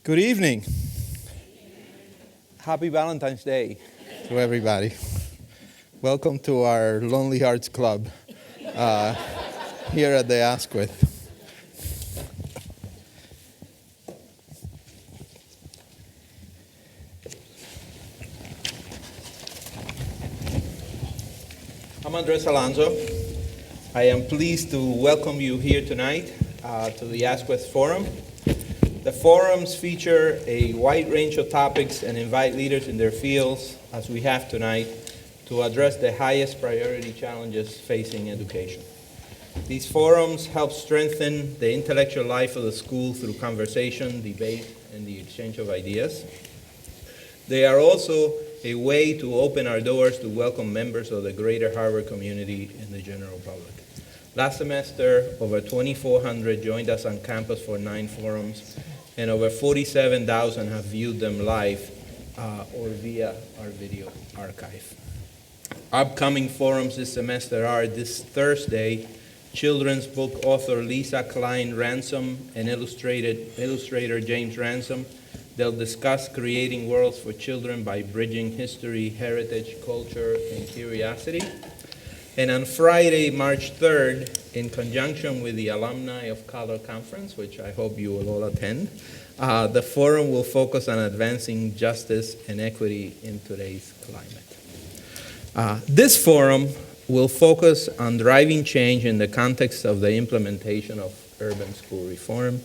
Good evening. Happy Valentine's Day to everybody. Welcome to our Lonely Hearts Club here at the Askwith. I'm Andrés Alonso. I am pleased to welcome you here tonight to the Askwith Forum. The forums feature a wide range of topics and invite leaders in their fields, as we have tonight, to address the highest priority challenges facing education. These forums help strengthen the intellectual life of the school through conversation, debate, and the exchange of ideas. They are also a way to open our doors to welcome members of the greater Harvard community and the general public. Last semester, over 2,400 joined us on campus for 9 forums, and over 47,000 have viewed them live or via our video archive. Upcoming forums this semester are this Thursday, children's book author Lisa Klein Ransom and illustrator James Ransom. They'll discuss creating worlds for children by bridging history, heritage, culture, and curiosity. And on Friday, March 3rd, in conjunction with the Alumni of Color Conference, which I hope you will all attend, the forum will focus on advancing justice and equity in today's climate. This forum will focus on driving change in the context of the implementation of urban school reform.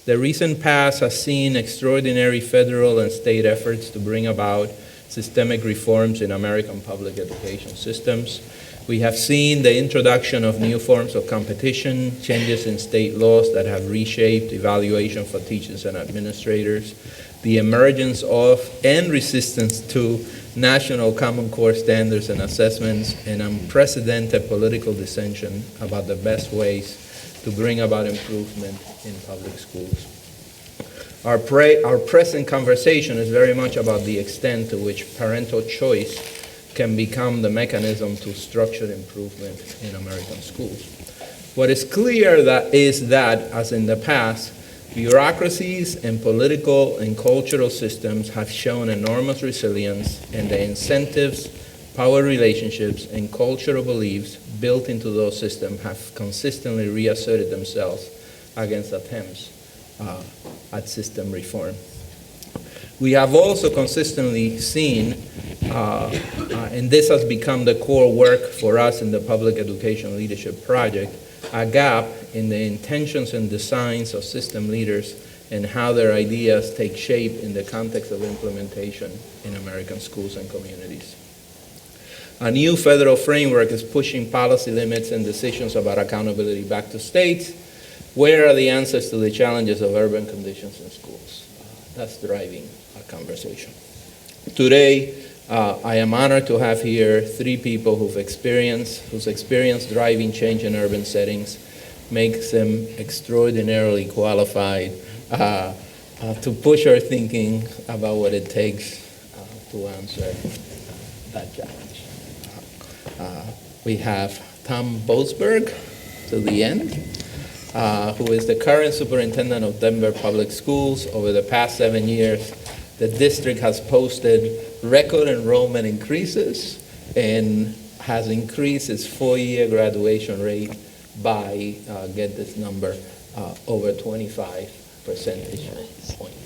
The recent past has seen extraordinary federal and state efforts to bring about systemic reforms in American public education systems. We have seen the introduction of new forms of competition, changes in state laws that have reshaped evaluation for teachers and administrators, the emergence of and resistance to national common core standards and assessments, and unprecedented political dissension about the best ways to bring about improvement in public schools. Our present conversation is very much about the extent to which parental choice can become the mechanism to structure improvement in American schools. What is clear is that, as in the past, bureaucracies and political and cultural systems have shown enormous resilience, and the incentives, power relationships, and cultural beliefs built into those systems have consistently reasserted themselves against attempts at system reform. We have also consistently seen, and this has become the core work for us in the Public Education Leadership Project, a gap in the intentions and designs of system leaders and how their ideas take shape in the context of implementation in American schools and communities. A new federal framework is pushing policy limits and decisions about accountability back to states. Where are the answers to the challenges of urban conditions in schools? That's driving our conversation. Today, I am honored to have here 3 people whose experience driving change in urban settings makes them extraordinarily qualified to push our thinking about what it takes to answer that challenge. We have Tom Boasberg to the end, who is the current superintendent of Denver Public Schools. Over the past 7 years, the district has posted record enrollment increases and has increased its 4-year graduation rate by, get this number, over 25 percentage points.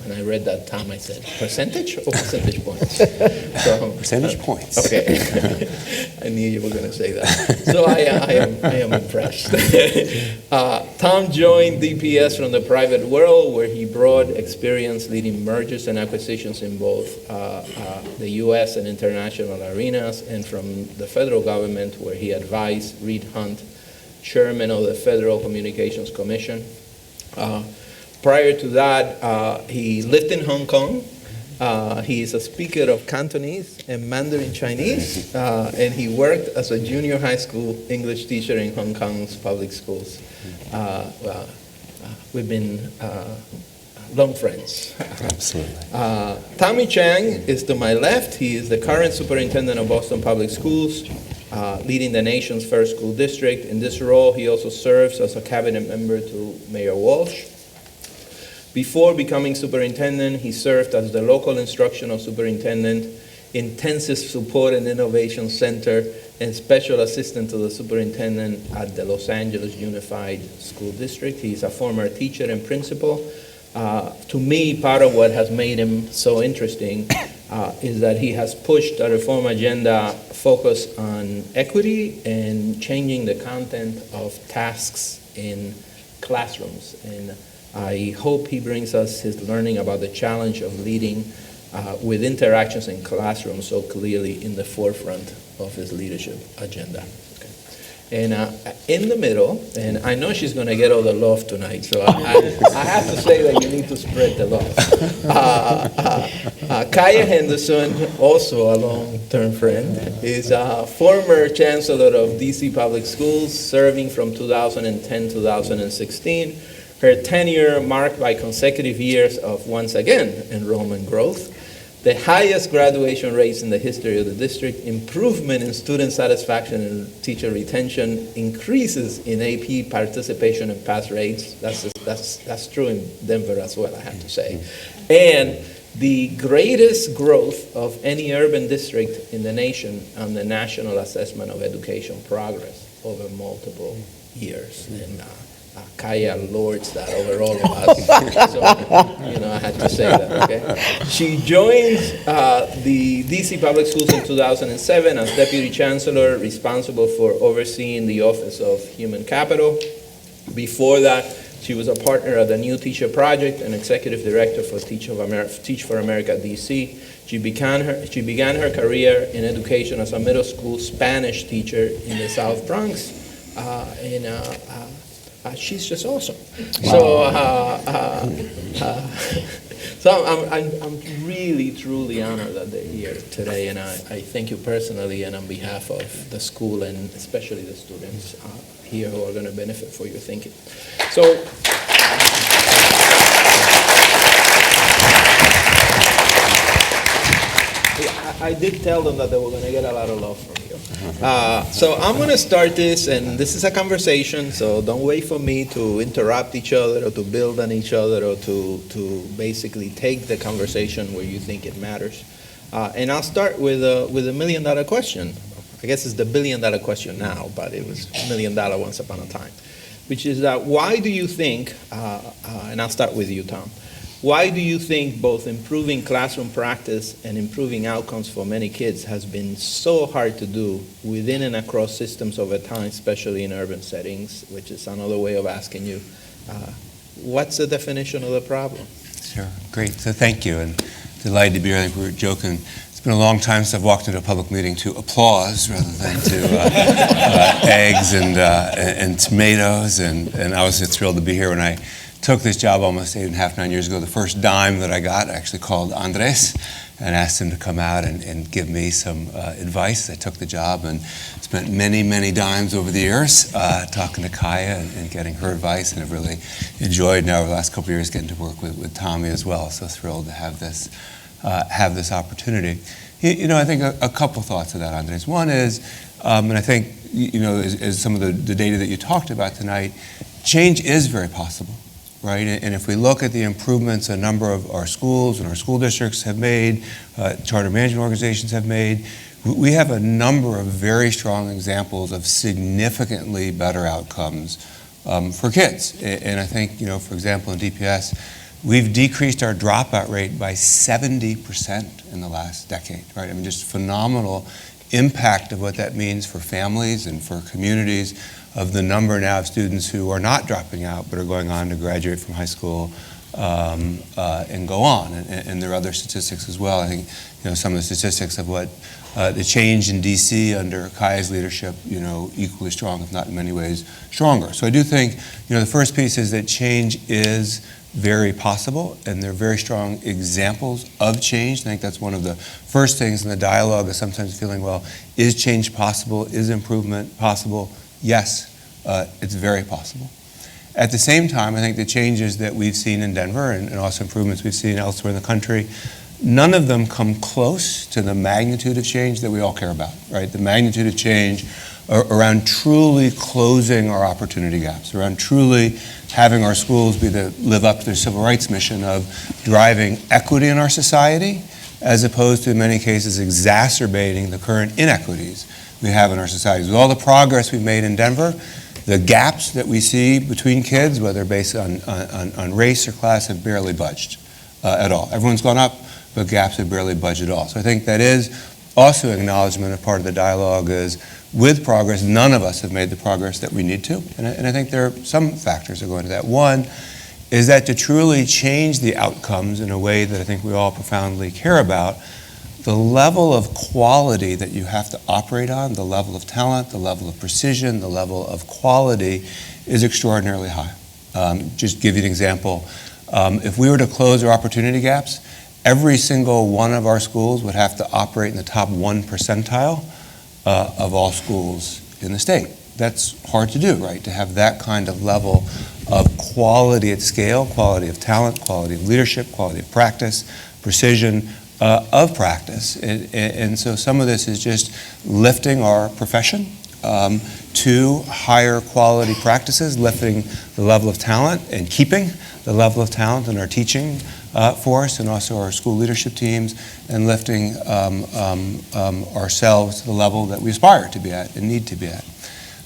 When I read that, Tom, I said, percentage or percentage points? So, percentage points. Okay. I knew you were going to say that. So I am impressed. Tom joined DPS from the private world, where he brought experience leading mergers and acquisitions in both the U.S. and international arenas, and from the federal government, where he advised Reed Hunt, chairman of the Federal Communications Commission. Prior to that, he lived in Hong Kong. He is a speaker of Cantonese and Mandarin Chinese, and he worked as a junior high school English teacher in Hong Kong's public schools. We've been long friends. Absolutely. Tommy Chang is to my left. He is the current superintendent of Boston Public Schools, leading the nation's first school district. In this role, he also serves as a cabinet member to Mayor Walsh. Before becoming superintendent, he served as the local instructional superintendent, intensive support and innovation center, and special assistant to the superintendent at the Los Angeles Unified School District. He's a former teacher and principal. To me, part of what has made him so interesting is that he has pushed a reform agenda focused on equity and changing the content of tasks in classrooms. And I hope he brings us his learning about the challenge of leading with interactions in classrooms so clearly in the forefront of his leadership agenda. Okay. And in the middle, and I know she's going to get all the love tonight, so I have to say that you need to spread the love. Kaya Henderson, also a long-term friend, is a former chancellor of DC Public Schools, serving from 2010 to 2016. Her tenure marked by consecutive years of, once again, enrollment growth, the highest graduation rates in the history of the district, improvement in student satisfaction and teacher retention, increases in AP participation and pass rates. That's true in Denver as well, I have to say. And the greatest growth of any urban district in the nation on the National Assessment of Education Progress over multiple years. And Kaya lords that over all of us. So, I had to say that, okay? She joined the DC Public Schools in 2007 as Deputy Chancellor, responsible for overseeing the Office of Human Capital. Before that, she was a partner at the New Teacher Project and Executive Director for Teach for America DC. She began her career in education as a middle school Spanish teacher in the South Bronx. She's just awesome. Wow. So I'm really, truly honored that they're here today, and I thank you personally and on behalf of the school and especially the students here who are going to benefit for your thinking. So, I did tell them that they were going to get a lot of love from you. So I'm going to start this, and this is a conversation, so don't wait for me to interrupt each other or to build on each other or to basically take the conversation where you think it matters. And I'll start with a $1 million question. I guess it's the $1 billion question now, but it was $1 million once upon a time, which is that why do you think, and I'll start with you, Tom, why do you think both improving classroom practice and improving outcomes for many kids has been so hard to do within and across systems over time, especially in urban settings, which is another way of asking you, what's the definition of the problem? Sure, great. So thank you, and delighted to be here. I think we were joking. It's been a long time since I've walked into a public meeting to applause rather than to eggs and tomatoes, and I was just thrilled to be here. When I took this job almost 8.5, 9 years ago, the first dime that I got, I actually called Andrés and asked him to come out and give me some advice. I took the job and spent many, many dimes over the years talking to Kaya and getting her advice, and have really enjoyed now over the last couple of years getting to work with Tommy as well. So thrilled to have this opportunity. I think a couple thoughts of that, Andrés. One is, and I think, as some of the data that you talked about tonight, change is very possible. Right, and if we look at the improvements a number of our schools and our school districts have made, charter management organizations have made, we have a number of very strong examples of significantly better outcomes for kids. And I think, for example, in DPS, we've decreased our dropout rate by 70% in the last decade. Right, I mean, just phenomenal impact of what that means for families and for communities, of the number now of students who are not dropping out but are going on to graduate from high school and go on. And there are other statistics as well. I think some of the statistics of what the change in DC under Kaya's leadership, equally strong, if not in many ways stronger. So I do think the first piece is that change is very possible, and there are very strong examples of change. I think that's one of the first things in the dialogue, is sometimes feeling, well, is change possible? Is improvement possible? Yes, it's very possible. At the same time, I think the changes that we've seen in Denver and also improvements we've seen elsewhere in the country, none of them come close to the magnitude of change that we all care about, right? The magnitude of change around truly closing our opportunity gaps, around truly having our schools live up to their civil rights mission of driving equity in our society, as opposed to, in many cases, exacerbating the current inequities we have in our societies. With all the progress we've made in Denver, the gaps that we see between kids, whether based on race or class, have barely budged at all. Everyone's gone up, but gaps have barely budged at all. So I think that is also acknowledgement of part of the dialogue is, with progress, none of us have made the progress that we need to. And I think there are some factors that go into that. One is that to truly change the outcomes in a way that I think we all profoundly care about, the level of quality that you have to operate on, the level of talent, the level of precision, the level of quality is extraordinarily high. Just give you an example. If we were to close our opportunity gaps, every single one of our schools would have to operate in the top 1 percentile of all schools in the state. That's hard to do, right? To have that kind of level of quality at scale, quality of talent, quality of leadership, quality of practice, precision of practice. And so some of this is just lifting our profession to higher quality practices, lifting the level of talent and keeping the level of talent in our teaching force and also our school leadership teams, and lifting ourselves to the level that we aspire to be at and need to be at.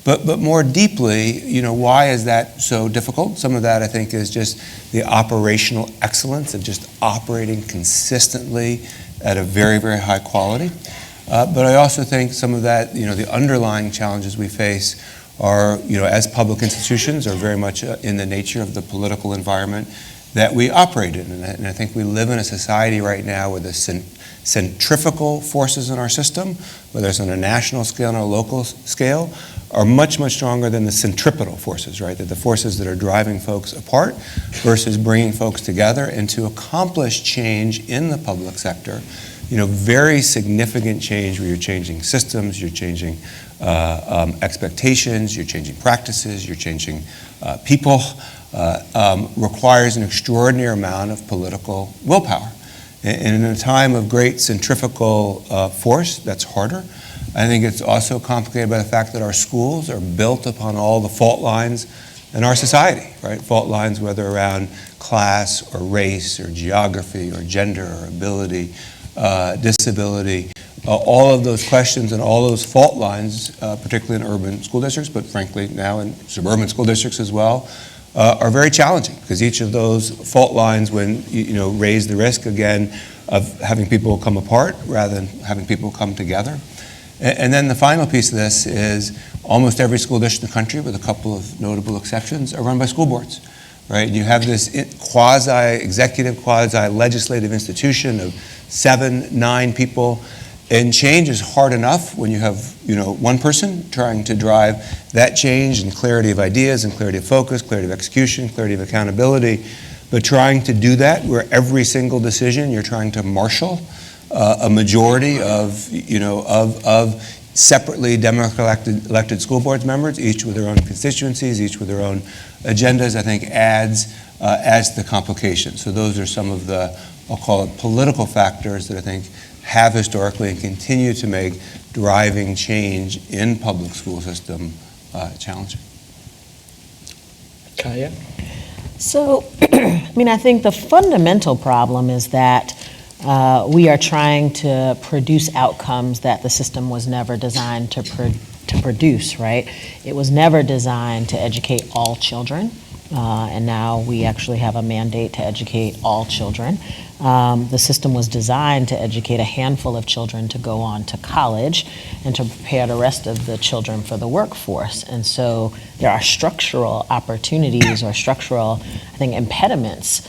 But more deeply, why is that so difficult? Some of that, I think, is just the operational excellence of just operating consistently at a very, very high quality. But I also think some of that, the underlying challenges we face are, as public institutions, are very much in the nature of the political environment that we operate in. And I think we live in a society right now where the centrifugal forces in our system, whether it's on a national scale or a local scale, are much, much stronger than the centripetal forces, right? That the forces that are driving folks apart versus bringing folks together. And to accomplish change in the public sector, very significant change where you're changing systems, you're changing expectations, you're changing practices, you're changing people, requires an extraordinary amount of political willpower. And in a time of great centrifugal force, that's harder. I think it's also complicated by the fact that our schools are built upon all the fault lines in our society, right? Fault lines whether around class or race or geography or gender or ability, disability, all of those questions and all those fault lines, particularly in urban school districts, but frankly now in suburban school districts as well, are very challenging, because each of those fault lines, when raise the risk again of having people come apart rather than having people come together. And then the final piece of this is almost every school district in the country, with a couple of notable exceptions, are run by school boards, right? You have this quasi-executive, quasi-legislative institution of 7, 9 people. And change is hard enough when you have, one person trying to drive that change and clarity of ideas and clarity of focus, clarity of execution, clarity of accountability. But trying to do that where every single decision you're trying to marshal a majority of separately democratically elected school board members, each with their own constituencies, each with their own agendas, I think adds to the complication. So those are some of the, I'll call it, political factors that I think have historically and continue to make driving change in public school system challenging. Kaya? So, I think the fundamental problem is that we are trying to produce outcomes that the system was never designed to produce, right? It was never designed to educate all children, and now we actually have a mandate to educate all children. The system was designed to educate a handful of children to go on to college and to prepare the rest of the children for the workforce. And so there are structural opportunities or structural, I think, impediments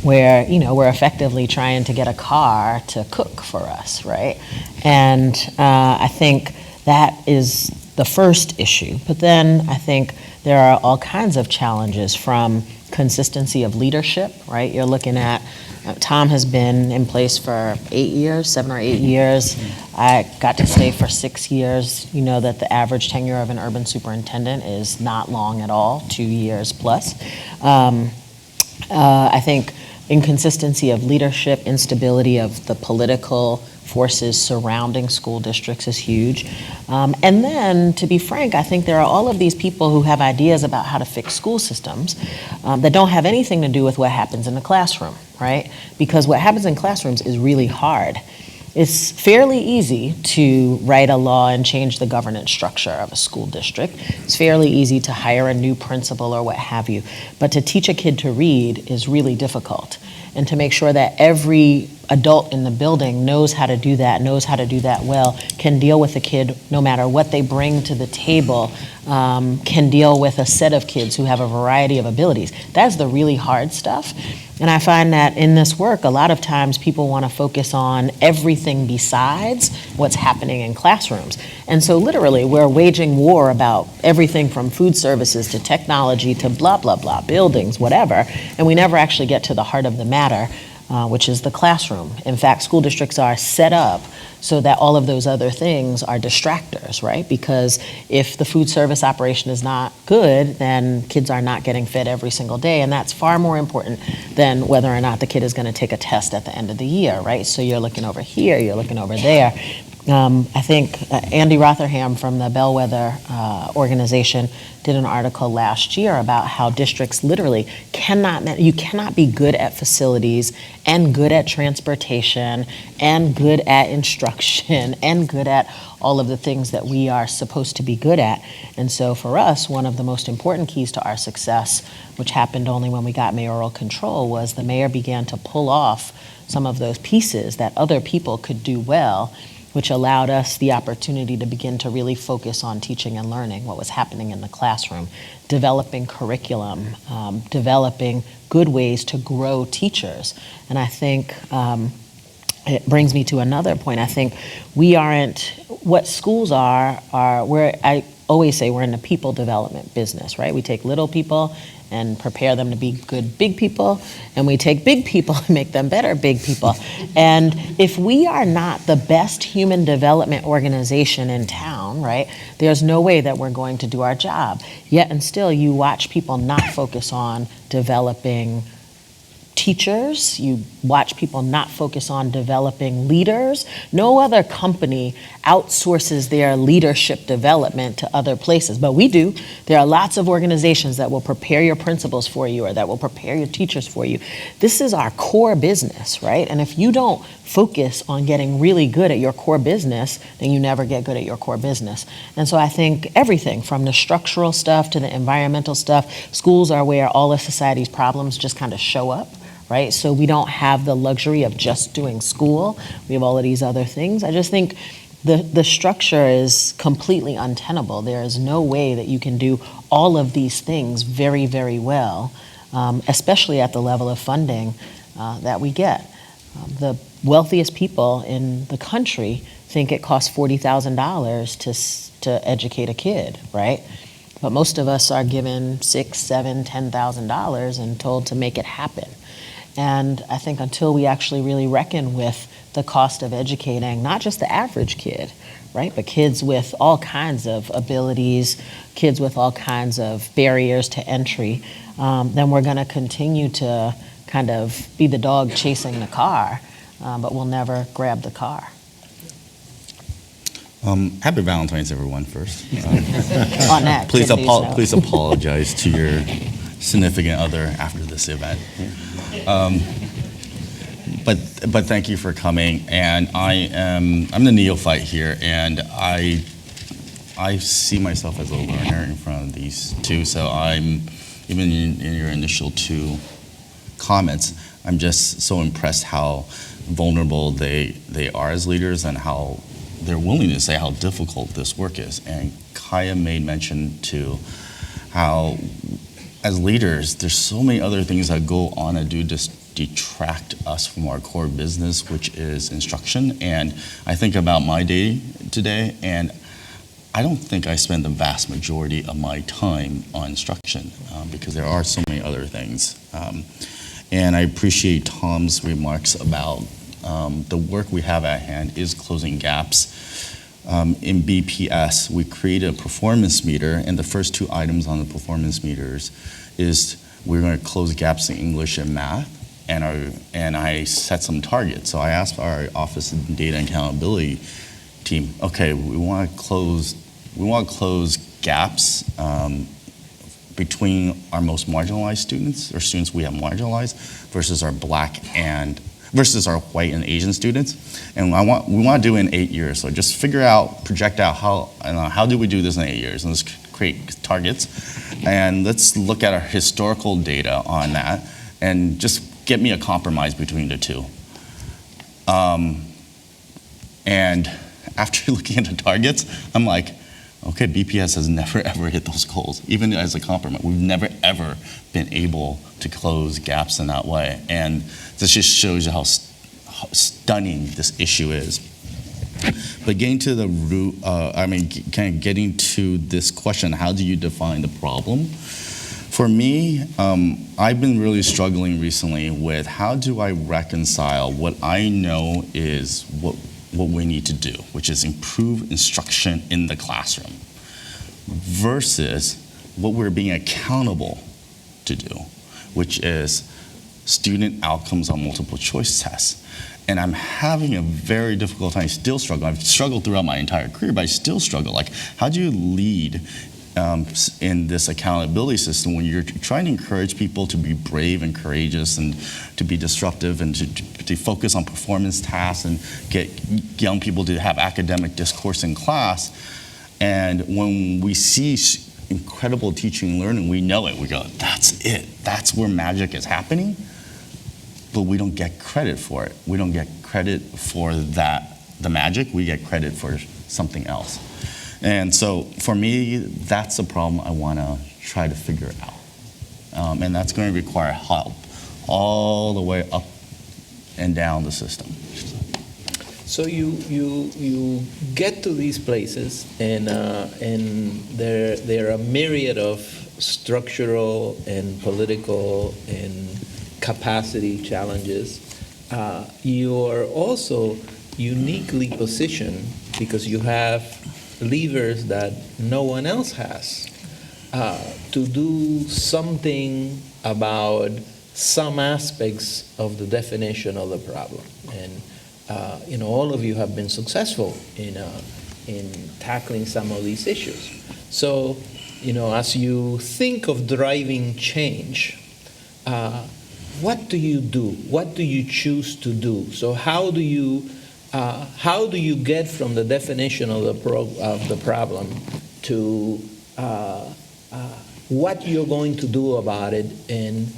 where, we're effectively trying to get a car to cook for us, right? And I think that is the first issue. But then I think there are all kinds of challenges, from consistency of leadership, right? You're looking at, Tom has been in place for 7 or 8 years. I got to stay for 6 years. You know that the average tenure of an urban superintendent is not long at all, 2 years plus. I think inconsistency of leadership, instability of the political forces surrounding school districts is huge. And then, to be frank, I think there are all of these people who have ideas about how to fix school systems that don't have anything to do with what happens in the classroom, right? Because what happens in classrooms is really hard. It's fairly easy to write a law and change the governance structure of a school district. It's fairly easy to hire a new principal or what have you. But to teach a kid to read is really difficult. And to make sure that every adult in the building knows how to do that well, can deal with a kid no matter what they bring to the table, can deal with a set of kids who have a variety of abilities. That's the really hard stuff. And I find that in this work, a lot of times people want to focus on everything besides what's happening in classrooms. And so literally, we're waging war about everything from food services to technology to blah, blah, blah, buildings, whatever. And we never actually get to the heart of the matter, which is the classroom. In fact, school districts are set up so that all of those other things are distractors, right? Because if the food service operation is not good, then kids are not getting fed every single day, and that's far more important than whether or not the kid is going to take a test at the end of the year, right? So you're looking over here, you're looking over there. I think Andy Rotherham from the Bellwether organization did an article last year about how districts literally you cannot be good at facilities and good at transportation and good at instruction and good at all of the things that we are supposed to be good at. And so for us, one of the most important keys to our success, which happened only when we got mayoral control, was the mayor began to pull off some of those pieces that other people could do well, which allowed us the opportunity to begin to really focus on teaching and learning, what was happening in the classroom, developing curriculum, developing good ways to grow teachers. And I think it brings me to another point. I think what schools are I always say we're in the people development business, right? We take little people and prepare them to be good big people, and we take big people and make them better big people. And if we are not the best human development organization in town, right, there's no way that we're going to do our job. Yet and still, you watch people not focus on developing teachers, you watch people not focus on developing leaders. No other company outsources their leadership development to other places, but we do. There are lots of organizations that will prepare your principals for you or that will prepare your teachers for you. This is our core business, right? And if you don't focus on getting really good at your core business, then you never get good at your core business. And so I think everything from the structural stuff to the environmental stuff, schools are where all of society's problems just kind of show up. Right? So we don't have the luxury of just doing school. We have all of these other things. I just think the structure is completely untenable. There is no way that you can do all of these things very, very well, especially at the level of funding that we get. The wealthiest people in the country think it costs $40,000 to educate a kid, right? But most of us are given $6,000, $7,000, $10,000 and told to make it happen. And I think until we actually really reckon with the cost of educating, not just the average kid, right, but kids with all kinds of abilities, kids with all kinds of barriers to entry, then we're going to continue to kind of be the dog chasing the car, but we'll never grab the car. Happy Valentine's, everyone, first. On that, please apologize to your significant other after this event. But thank you for coming, and I'm the neophyte here, and I see myself as a learner in front of these two. So I'm even in your initial two comments, I'm just so impressed how vulnerable they are as leaders and how they're willing to say how difficult this work is. And Kaya made mention to how as leaders, there's so many other things that go on and do just detract us from our core business, which is instruction. And I think about my day today, and I don't think I spend the vast majority of my time on instruction because there are so many other things. And I appreciate Tom's remarks about the work we have at hand is closing gaps. In BPS, we created a performance meter, and the first two items on the performance meters is we're going to close gaps in English and math. and I set some targets. So I asked our Office of Data and Accountability team, okay, we want to close gaps between our most marginalized students, or students we have marginalized, versus our white and Asian students. And we want to do it in 8 years. So just project out how do we do this in 8 years, and let's create targets, and let's look at our historical data on that, and just get me a compromise between the two. And after looking at the targets, I'm like, okay, BPS has never ever hit those goals, even as a compromise. We've never ever been able to close gaps in that way. And this just shows you how stunning this issue is. But getting to the root, kind of getting to this question, how do you define the problem? For me, I've been really struggling recently with how do I reconcile what I know is what we need to do, which is improve instruction in the classroom, versus what we're being accountable to do, which is student outcomes on multiple choice tests. And I'm having a very difficult time, still struggling. I've struggled throughout my entire career, but I still struggle. Like, how do you lead in this accountability system when you're trying to encourage people to be brave and courageous and to be disruptive and to focus on performance tasks and get young people to have academic discourse in class? And when we see incredible teaching and learning, we know it. We go, that's it. That's where magic is happening. But we don't get credit for it. We don't get credit for that, the magic. We get credit for something else. And so for me, that's a problem I want to try to figure out. And that's going to require help all the way up and down the system. So you get to these places, and there are a myriad of structural and political and capacity challenges. You are also uniquely positioned because you have levers that no one else has to do something about some aspects of the definition of the problem. And all of you have been successful in tackling some of these issues. So, as you think of driving change, what do you do? What do you choose to do? So how do you get from the definition of the problem to what you're going to do about it, and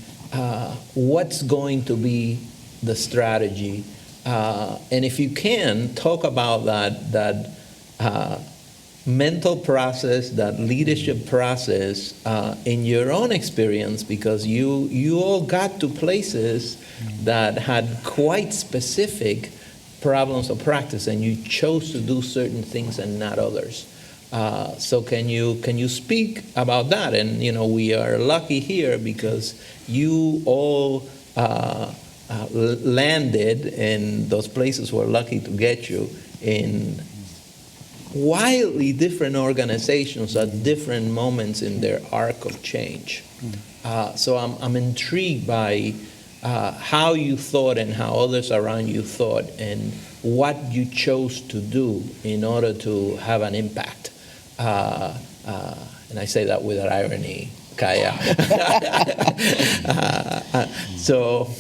what's going to be the strategy? And if you can, talk about that mental process, that leadership process in your own experience, because you all got to places that had quite specific problems of practice, and you chose to do certain things and not others. So can you speak about that? And we are lucky here because you all landed, and those places were lucky to get you in wildly different organizations at different moments in their arc of change. So I'm intrigued by how you thought and how others around you thought, and what you chose to do in order to have an impact. And I say that with irony, Kaya. So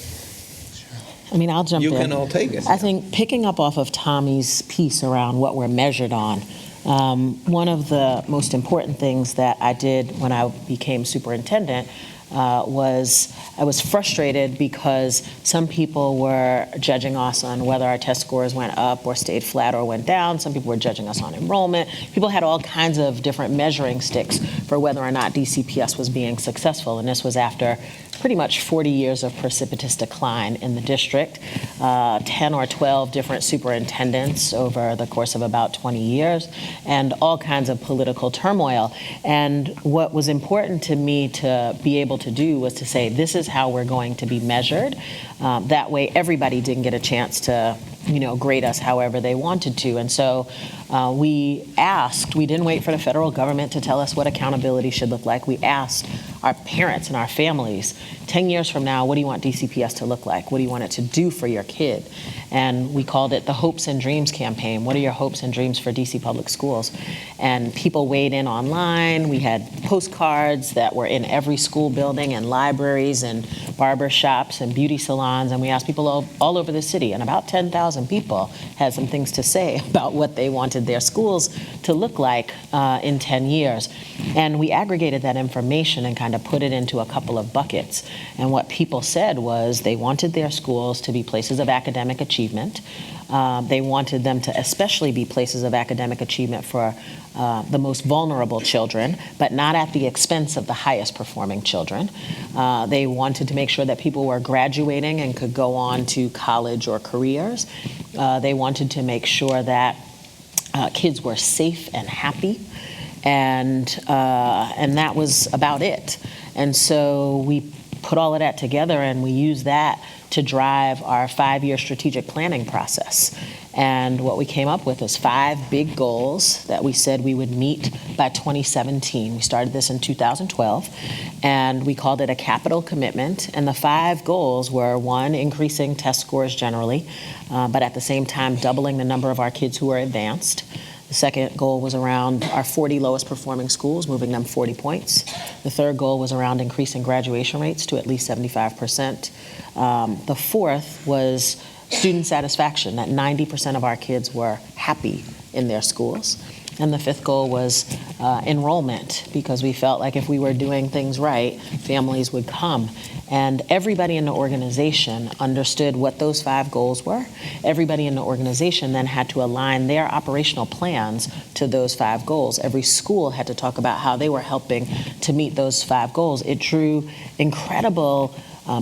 I'll jump in. You can all take it. I think picking up off of Tommy's piece around what we're measured on, one of the most important things that I did when I became superintendent was I was frustrated because some people were judging us on whether our test scores went up or stayed flat or went down. Some people were judging us on enrollment. People had all kinds of different measuring sticks for whether or not DCPS was being successful, and this was after pretty much 40 years of precipitous decline in the district, 10 or 12 different superintendents over the course of about 20 years, and all kinds of political turmoil. And what was important to me to be able to do was to say, this is how we're going to be measured. That way everybody didn't get a chance to grade us however they wanted to. And so We didn't wait for the federal government to tell us what accountability should look like. We asked our parents and our families, 10 years from now, what do you want DCPS to look like? What do you want it to do for your kid? And we called it the Hopes and Dreams campaign. What are your hopes and dreams for DC Public Schools? And people weighed in online. We had postcards that were in every school building and libraries and barber shops and beauty salons. And we asked people all over the city, and about 10,000 people had some things to say about what they wanted their schools to look like in 10 years. And we aggregated that information and kind of put it into a couple of buckets. And what people said was they wanted their schools to be places of academic achievement. They wanted them to especially be places of academic achievement for the most vulnerable children, but not at the expense of the highest performing children. They wanted to make sure that people were graduating and could go on to college or careers. They wanted to make sure that kids were safe and happy, and that was about it. And so we put all of that together, and we used that to drive our 5-year strategic planning process. And what we came up with is 5 big goals that we said we would meet by 2017. We started this in 2012, and we called it a capital commitment. And the 5 goals were, 1, increasing test scores generally, but at the same time doubling the number of our kids who are advanced. The second goal was around our 40 lowest performing schools, moving them 40 points. The third goal was around increasing graduation rates to at least 75%. The fourth was student satisfaction, that 90% of our kids were happy in their schools. And the fifth goal was enrollment, because we felt like if we were doing things right, families would come. And everybody in the organization understood what those 5 goals were. Everybody in the organization then had to align their operational plans to those 5 goals. Every school had to talk about how they were helping to meet those 5 goals. It drew incredible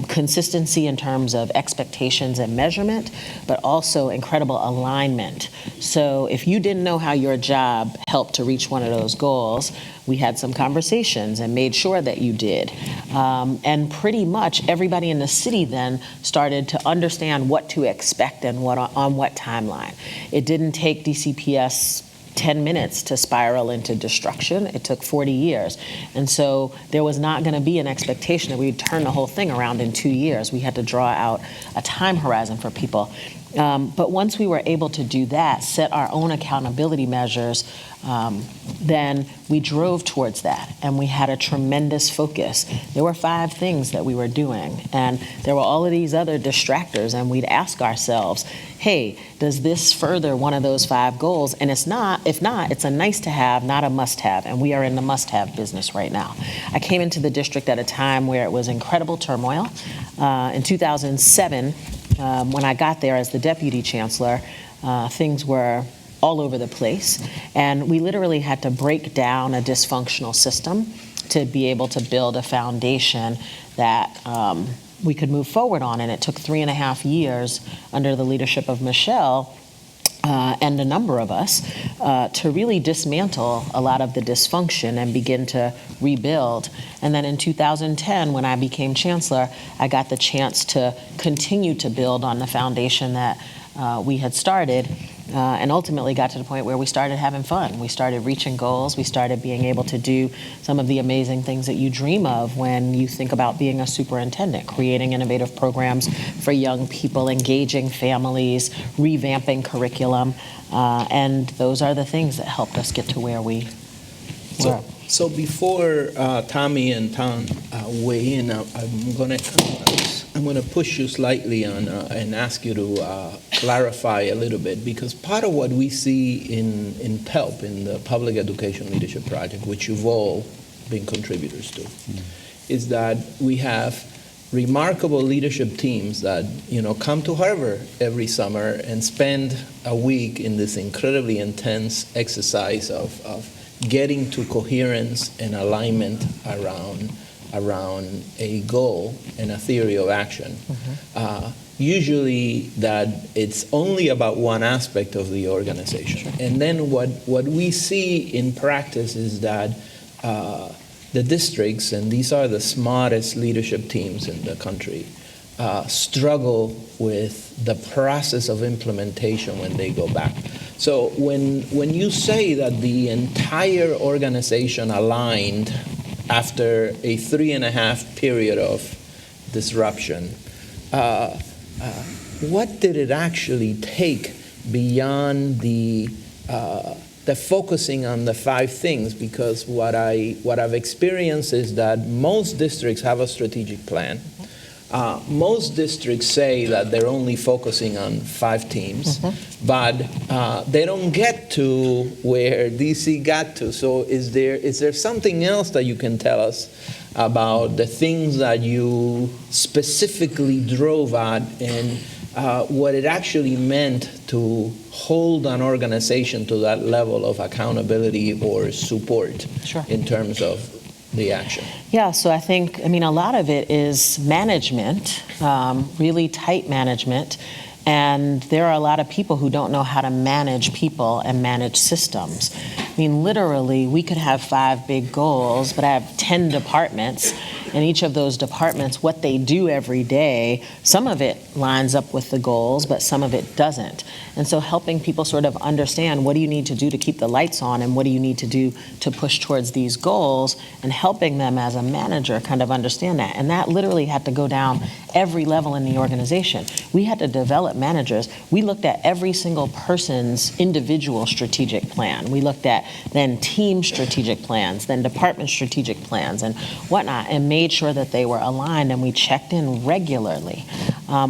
consistency in terms of expectations and measurement, but also incredible alignment. So if you didn't know how your job helped to reach one of those goals, we had some conversations and made sure that you did. And pretty much everybody in the city then started to understand what to expect and on what timeline. It didn't take DCPS 10 minutes to spiral into destruction. It took 40 years. And so there was not going to be an expectation that we'd turn the whole thing around in 2 years. We had to draw out a time horizon for people. But once we were able to do that, set our own accountability measures, then we drove towards that, and we had a tremendous focus. There were 5 things that we were doing, and there were all of these other distractors, and we'd ask ourselves, hey, does this further one of those 5 goals? And if not, it's a nice to have, not a must have, and we are in the must have business right now. I came into the district at a time where it was incredible turmoil. In 2007, when I got there as the deputy chancellor, things were all over the place, and we literally had to break down a dysfunctional system to be able to build a foundation that we could move forward on. And it took 3.5 years under the leadership of Michelle and a number of us to really dismantle a lot of the dysfunction and begin to rebuild. And then in 2010, when I became chancellor, I got the chance to continue to build on the foundation that we had started, and ultimately got to the point where we started having fun. We started reaching goals. We started being able to do some of the amazing things that you dream of when you think about being a superintendent, creating innovative programs for young people, engaging families, revamping curriculum, and those are the things that helped us get to where we were. So before Tommy and Tom weigh in, I'm gonna push you slightly on and ask you to clarify a little bit, because part of what we see in PELP, in the Public Education Leadership Project, which you've all been contributors to, is that we have remarkable leadership teams that come to Harvard every summer and spend a week in this incredibly intense exercise of getting to coherence and alignment around a goal and a theory of action. Usually that it's only about one aspect of the organization. And then what we see in practice is that the districts, and these are the smartest leadership teams in the country, struggle with the process of implementation when they go back. So when you say that the entire organization aligned after a 3.5 period of disruption, what did it actually take beyond the focusing on the 5 things? Because what I've experienced is that most districts have a strategic plan. Most districts say that they're only focusing on 5 teams, but they don't get to where DC got to. So is there something else that you can tell us about the things that you specifically drove at and what it actually meant to hold an organization to that level of accountability or support in terms of the action? Yeah, so I think, a lot of it is management, really tight management, and there are a lot of people who don't know how to manage people and manage systems. Literally, we could have 5 big goals, but I have 10 departments, and each of those departments, what they do every day, some of it lines up with the goals, but some of it doesn't. And so helping people sort of understand, what do you need to do to keep the lights on, and what do you need to do to push towards these goals, and helping them as a manager kind of understand that. And that literally had to go down every level in the organization. We had to develop managers. We looked at every single person's individual strategic plan. We looked at then team strategic plans, then department strategic plans and whatnot, and made sure that they were aligned, and we checked in regularly.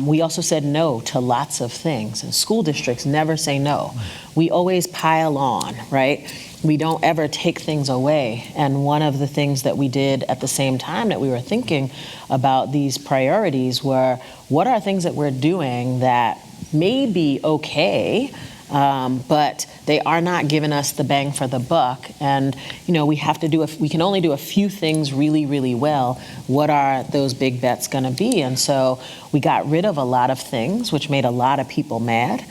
We also said no to lots of things, and school districts never say no. We always pile on, right? We don't ever take things away. And one of the things that we did at the same time that we were thinking about these priorities were, what are things that we're doing that may be okay, but they are not giving us the bang for the buck, and we have to we can only do a few things really, really well. What are those big bets going to be? And so we got rid of a lot of things, which made a lot of people mad.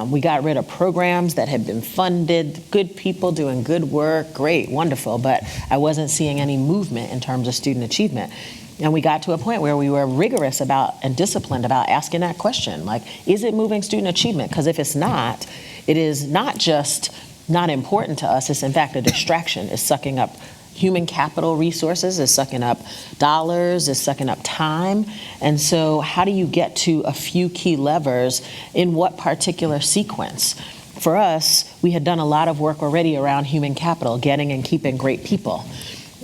We got rid of programs that had been funded, good people doing good work, great, wonderful, but I wasn't seeing any movement in terms of student achievement. And we got to a point where we were rigorous about and disciplined about asking that question, like, is it moving student achievement? Because if it's not, it is not just not important to us, it's in fact a distraction. It's sucking up human capital resources, it's sucking up dollars, it's sucking up time. And so how do you get to a few key levers in what particular sequence? For us, we had done a lot of work already around human capital, getting and keeping great people.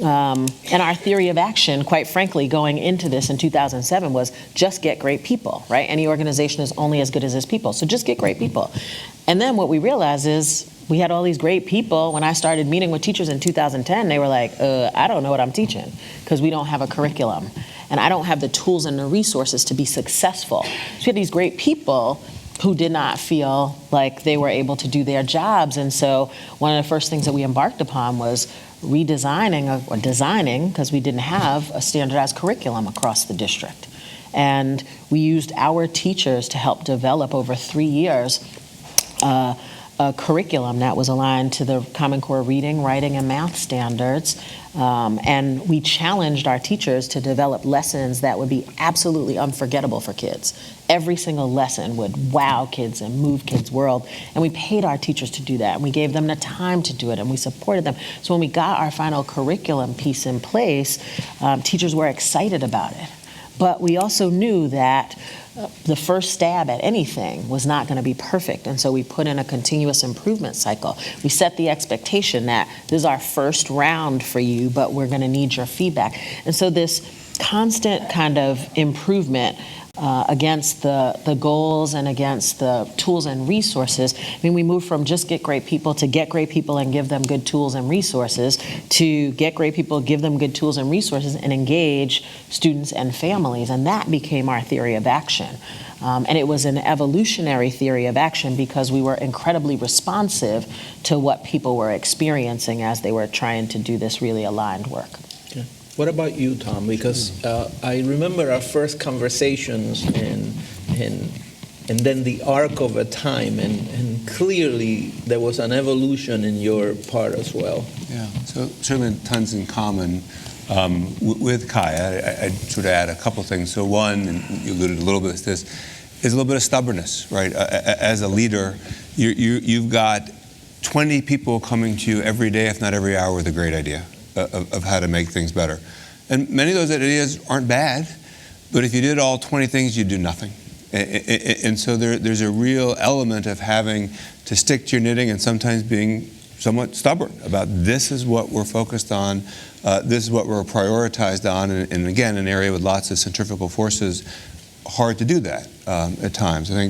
And our theory of action, quite frankly, going into this in 2007 was just get great people, right? Any organization is only as good as its people, so just get great people. And then what we realized is we had all these great people. When I started meeting with teachers in 2010, they were like, I don't know what I'm teaching because we don't have a curriculum. And I don't have the tools and the resources to be successful. So we had these great people who did not feel like they were able to do their jobs. And so one of the first things that we embarked upon was redesigning or designing, because we didn't have a standardized curriculum across the district. And we used our teachers to help develop over 3 years a curriculum that was aligned to the Common Core reading, writing, and math standards. And we challenged our teachers to develop lessons that would be absolutely unforgettable for kids. Every single lesson would wow kids and move kids' world. And we paid our teachers to do that. And we gave them the time to do it, and we supported them. So when we got our final curriculum piece in place, teachers were excited about it. But we also knew that the first stab at anything was not going to be perfect, and so we put in a continuous improvement cycle. We set the expectation that this is our first round for you, but we're going to need your feedback. And so this constant kind of improvement against the goals and against the tools and resources. We moved from just get great people to get great people and give them good tools and resources to get great people, give them good tools and resources, and engage students and families. And that became our theory of action. And it was an evolutionary theory of action because we were incredibly responsive to what people were experiencing as they were trying to do this really aligned work. What about you, Tom? Because I remember our first conversations and then the arc of a time, and clearly there was an evolution in your part as well. Yeah, so certainly tons in common with Kaya. I'd sort of add a couple things. So one, and you alluded a little bit to this, is a little bit of stubbornness, right? As a leader, you've got 20 people coming to you every day, if not every hour, with a great idea of how to make things better. And many of those ideas aren't bad, but if you did all 20 things, you'd do nothing. And so there's a real element of having to stick to your knitting and sometimes being somewhat stubborn about this is what we're focused on, this is what we're prioritized on, and again, an area with lots of centrifugal forces, hard to do that at times. I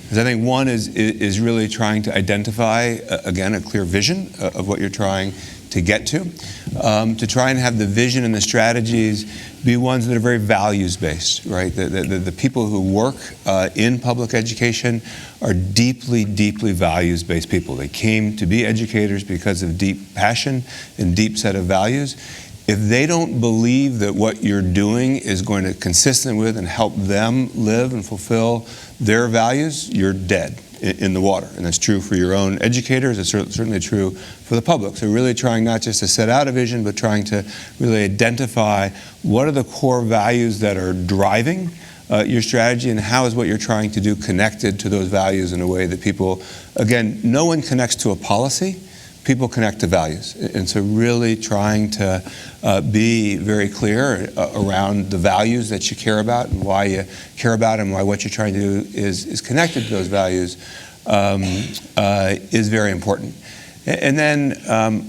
think one is really trying to identify, again, a clear vision of what you're trying to get to try and have the vision and the strategies be ones that are very values-based, right? The people who work in public education are deeply, deeply values-based people. They came to be educators because of deep passion and deep set of values. If they don't believe that what you're doing is going to consistent with and help them live and fulfill their values, you're dead in the water. And that's true for your own educators. It's certainly true for the public. So really trying not just to set out a vision, but trying to really identify what are the core values that are driving your strategy, and how is what you're trying to do connected to those values in a way that people, again, no one connects to a policy, people connect to values. And so really trying to be very clear around the values that you care about and why you care about them, why what you're trying to do is connected to those values is very important. And then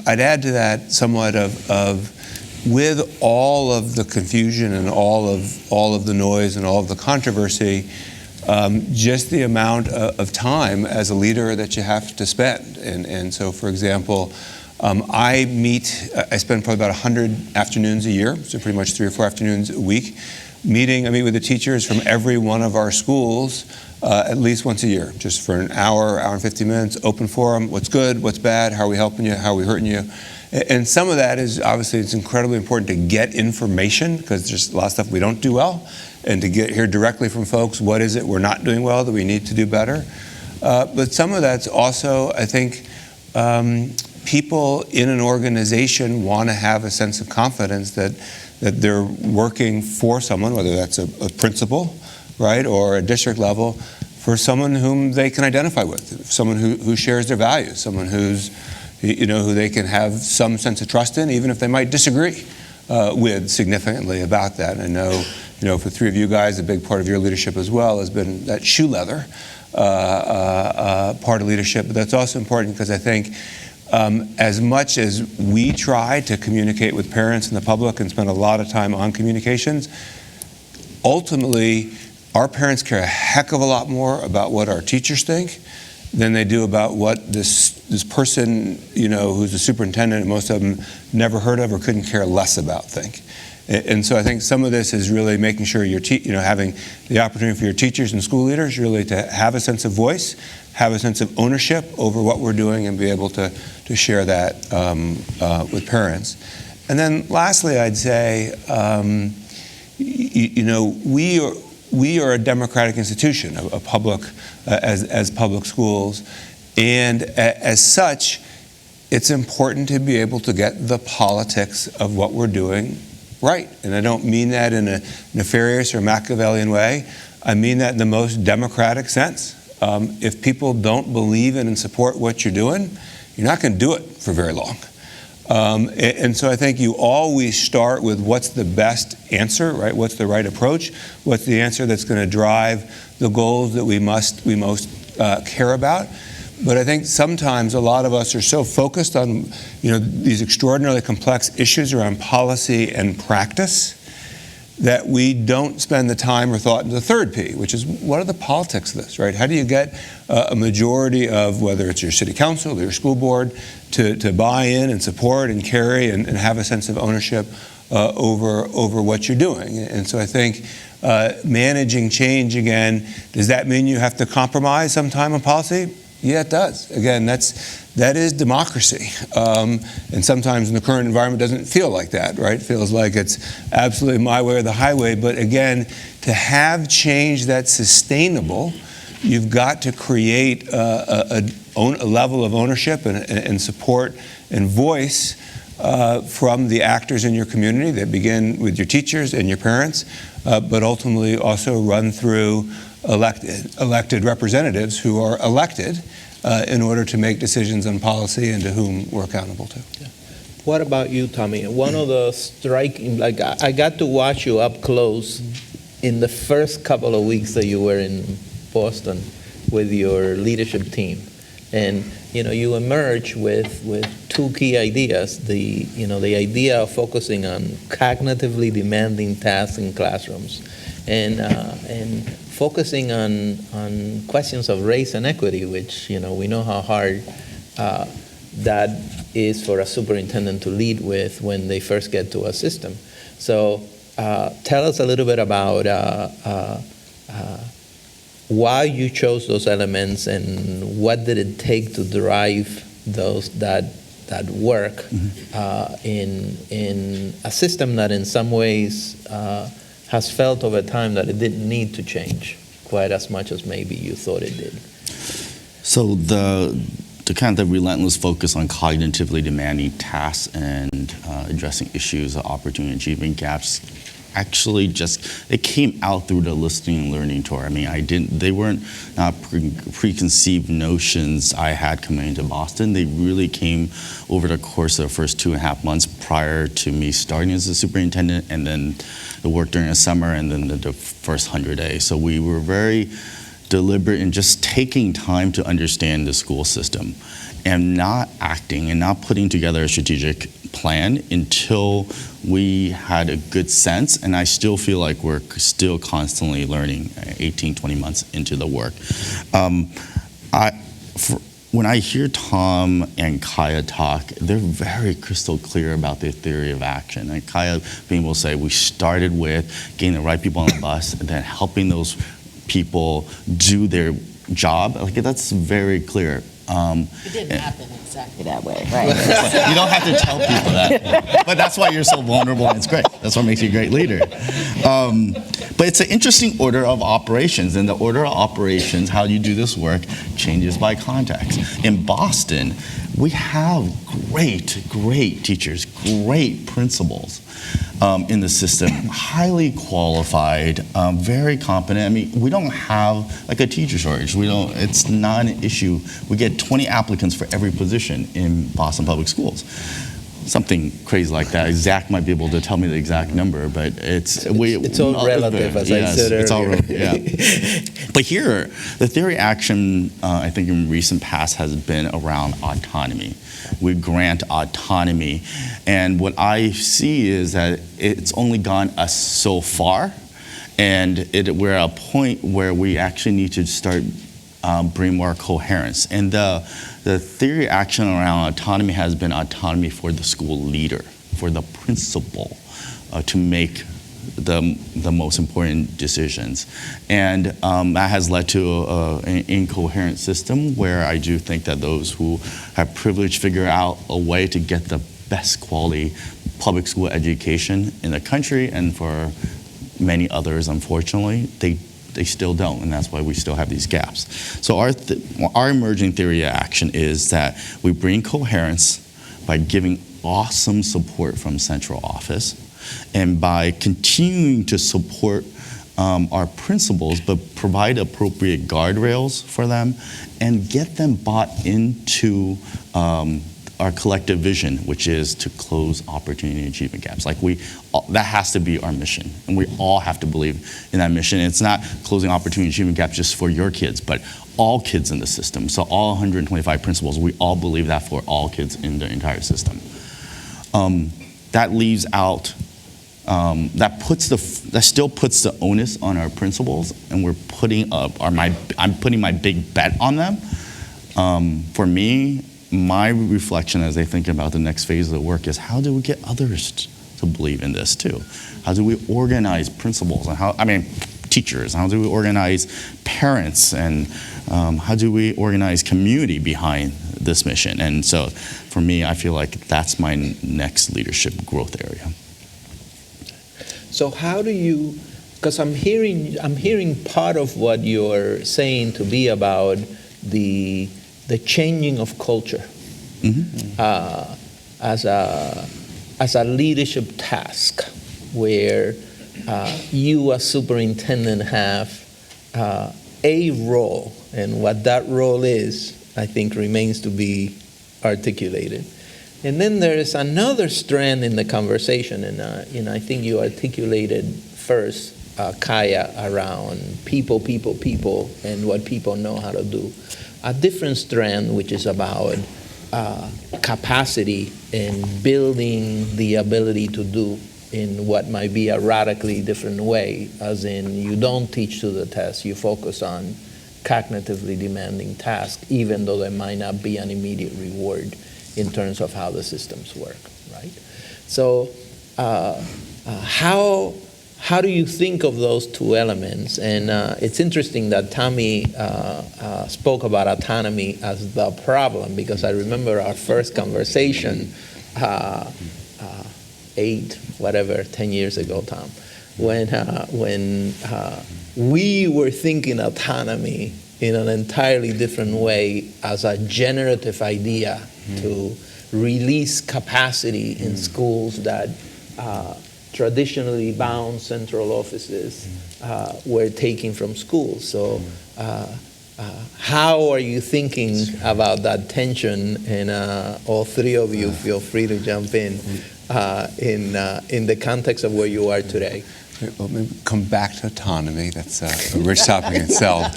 I'd add to that somewhat of with all of the confusion and all of the noise and all of the controversy, just the amount of time as a leader that you have to spend. And so, for example, I spend probably about 100 afternoons a year, so pretty much 3 or 4 afternoons a week, I meet with the teachers from every one of our schools at least once a year, just for an hour and 50 minutes, open forum, what's good, what's bad, how are we helping you, how are we hurting you. And some of that is, obviously, it's incredibly important to get information, because there's a lot of stuff we don't do well, and to hear directly from folks, what is it we're not doing well that we need to do better. But some of that's also, I think, people in an organization want to have a sense of confidence that they're working for someone, whether that's a principal, right, or a district level, for someone whom they can identify with, someone who shares their values, someone who they can have some sense of trust in, even if they might disagree with significantly about that. And I know, for 3 of you guys, a big part of your leadership as well has been that shoe leather part of leadership. But that's also important because I think as much as we try to communicate with parents and the public and spend a lot of time on communications, ultimately, our parents care a heck of a lot more about what our teachers think than they do about what this person, who's a superintendent, and most of them never heard of or couldn't care less about, think. And so I think some of this is really making sure having the opportunity for your teachers and school leaders really to have a sense of voice, have a sense of ownership over what we're doing, and be able to share that with parents. And then lastly, I'd say, we are a democratic institution, a public, as public schools, and as such, it's important to be able to get the politics of what we're doing right. And I don't mean that in a nefarious or Machiavellian way. I mean that in the most democratic sense. If people don't believe in and support what you're doing, you're not going to do it for very long. And so I think you always start with what's the best answer, right? What's the right approach? What's the answer that's going to drive the goals that we most care about? But I think sometimes a lot of us are so focused on, these extraordinarily complex issues around policy and practice that we don't spend the time or thought into the third P, which is what are the politics of this, right? How do you get a majority of, whether it's your city council or your school board, to buy in and support and carry and have a sense of ownership over what you're doing? And so I think managing change, again, does that mean you have to compromise sometime on policy? Yeah, it does. Again, that is democracy. And sometimes in the current environment, it doesn't feel like that, right? It feels like it's absolutely my way or the highway. But again, to have change that's sustainable, you've got to create a level of ownership and support and voice from the actors in your community that begin with your teachers and your parents, but ultimately also run through elected representatives who are elected in order to make decisions on policy and to whom we're accountable to. What about you, Tommy? One of the striking, like I got to watch you up close in the first couple of weeks that you were in Boston with your leadership team. And you emerge with two key ideas: the idea of focusing on cognitively demanding tasks in classrooms, and focusing on questions of race and equity, which we know how hard that is for a superintendent to lead with when they first get to a system. So tell us a little bit about why you chose those elements and what did it take to drive that work in a system that in some ways has felt over time that it didn't need to change quite as much as maybe you thought it did. So the kind of the relentless focus on cognitively demanding tasks and addressing issues of opportunity and achievement gaps actually it came out through the listening and learning tour. I mean, they weren't preconceived notions I had coming into Boston. They really came over the course of the first 2.5 months prior to me starting as a superintendent, and then the work during the summer, and then the first 100 days. So we were very deliberate in just taking time to understand the school system and not acting and not putting together a strategic plan until we had a good sense. And I still feel like we're still constantly learning 18, 20 months into the work. When I hear Tom and Kaya talk, they're very crystal clear about their theory of action. And Kaya being able to say, we started with getting the right people on the bus and then helping those people do their job. Like, that's very clear. It didn't happen exactly that way, right? You don't have to tell people that. But that's why you're so vulnerable, and it's great. That's what makes you a great leader. But it's an interesting order of operations, and the order of operations, how you do this work, changes by context. In Boston, we have great teachers, great principals in the system, highly qualified, very competent. I mean, we don't have like a teacher shortage. It's not an issue. We get 20 applicants for every position in Boston Public Schools. Something crazy like that. Zach might be able to tell me the exact number, but it's all relative, as I said earlier. It's all relative, yeah. But here, the theory action, I think in recent past, has been around autonomy. We grant autonomy, and what I see is that it's only gone us so far, and we're at a point where we actually need to start bring more coherence. And the theory action around autonomy has been autonomy for the school leader, for the principal, to make the most important decisions. And that has led to an incoherent system where I do think that those who have privilege figure out a way to get the best quality public school education in the country, and for many others, unfortunately, they still don't, and that's why we still have these gaps. So our emerging theory of action is that we bring coherence by giving awesome support from central office, and by continuing to support our principals, but provide appropriate guardrails for them and get them bought into our collective vision, which is to close opportunity and achievement gaps. That has to be our mission, and we all have to believe in that mission. It's not closing opportunity and achievement gaps just for your kids, but all kids in the system. So all 125 principals, we all believe that for all kids in the entire system. That leaves out, that still puts the onus on our principals, and we're I'm putting my big bet on them. For me, my reflection as I think about the next phase of the work is, how do we get others to believe in this too? How do we organize principals and teachers? How do we organize parents? And how do we organize community behind this mission? And so for me, I feel like that's my next leadership growth area. So how do you, because I'm hearing part of what you're saying to be about the changing of culture. Mm-hmm. as a leadership task where you as superintendent have a role, and what that role is, I think, remains to be articulated. And then there is another strand in the conversation, and I think you articulated first, Kaya, around people, and what people know how to do. A different strand, which is about capacity and building the ability to do in what might be a radically different way, as in you don't teach to the test, you focus on cognitively demanding tasks, even though there might not be an immediate reward in terms of how the systems work, right? So how do you think of those two elements? And it's interesting that Tommy spoke about autonomy as the problem, because I remember our first conversation 10 years ago, Tom, when we were thinking autonomy in an entirely different way as a generative idea to release capacity in schools that traditionally bound central offices were taking from schools. So how are you thinking about that tension? And all three of you feel free to jump in the context of where you are today. Well, maybe come back to autonomy. That's a rich topic in itself.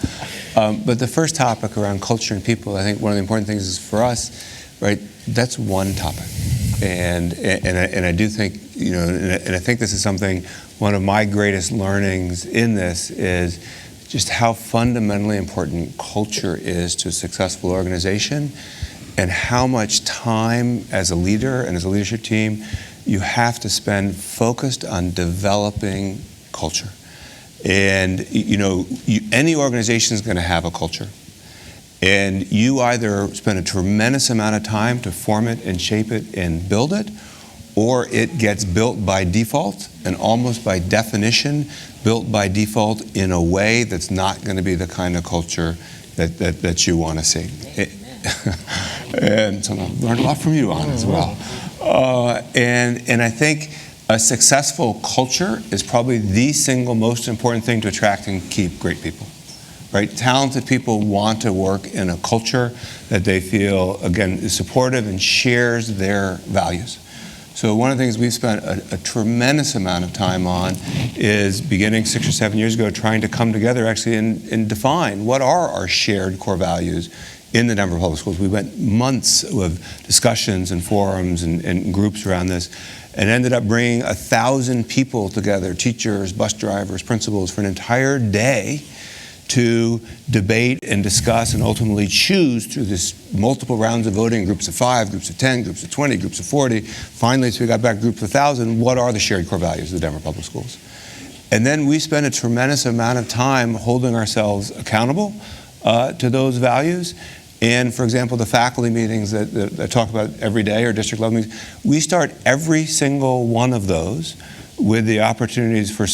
But the first topic around culture and people, I think one of the important things is for us, right, that's one topic. And I do think, and I think this is something, one of my greatest learnings in this is just how fundamentally important culture is to a successful organization, and how much time as a leader and as a leadership team you have to spend focused on developing culture. And any organization is going to have a culture. And you either spend a tremendous amount of time to form it and shape it and build it, or it gets built by default, and almost by definition, built by default in a way that's not going to be the kind of culture that you want to see. And so I've learned a lot from you on as well. And I think a successful culture is probably the single most important thing to attract and keep great people. Right? Talented people want to work in a culture that they feel, again, is supportive and shares their values. So one of the things we've spent a tremendous amount of time on is, beginning 6 or 7 years ago, trying to come together actually and define what are our shared core values in the Denver Public Schools. We went months of discussions and forums and groups around this, and ended up bringing 1,000 people together, teachers, bus drivers, principals, for an entire day to debate and discuss and ultimately choose through this multiple rounds of voting, groups of 5, groups of 10, groups of 20, groups of 40. Finally, so we got back groups of 1,000, what are the shared core values of the Denver Public Schools? And then we spent a tremendous amount of time holding ourselves accountable to those values. And for example, the faculty meetings that I talk about every day, or district level meetings, we start every single one of those with the opportunities for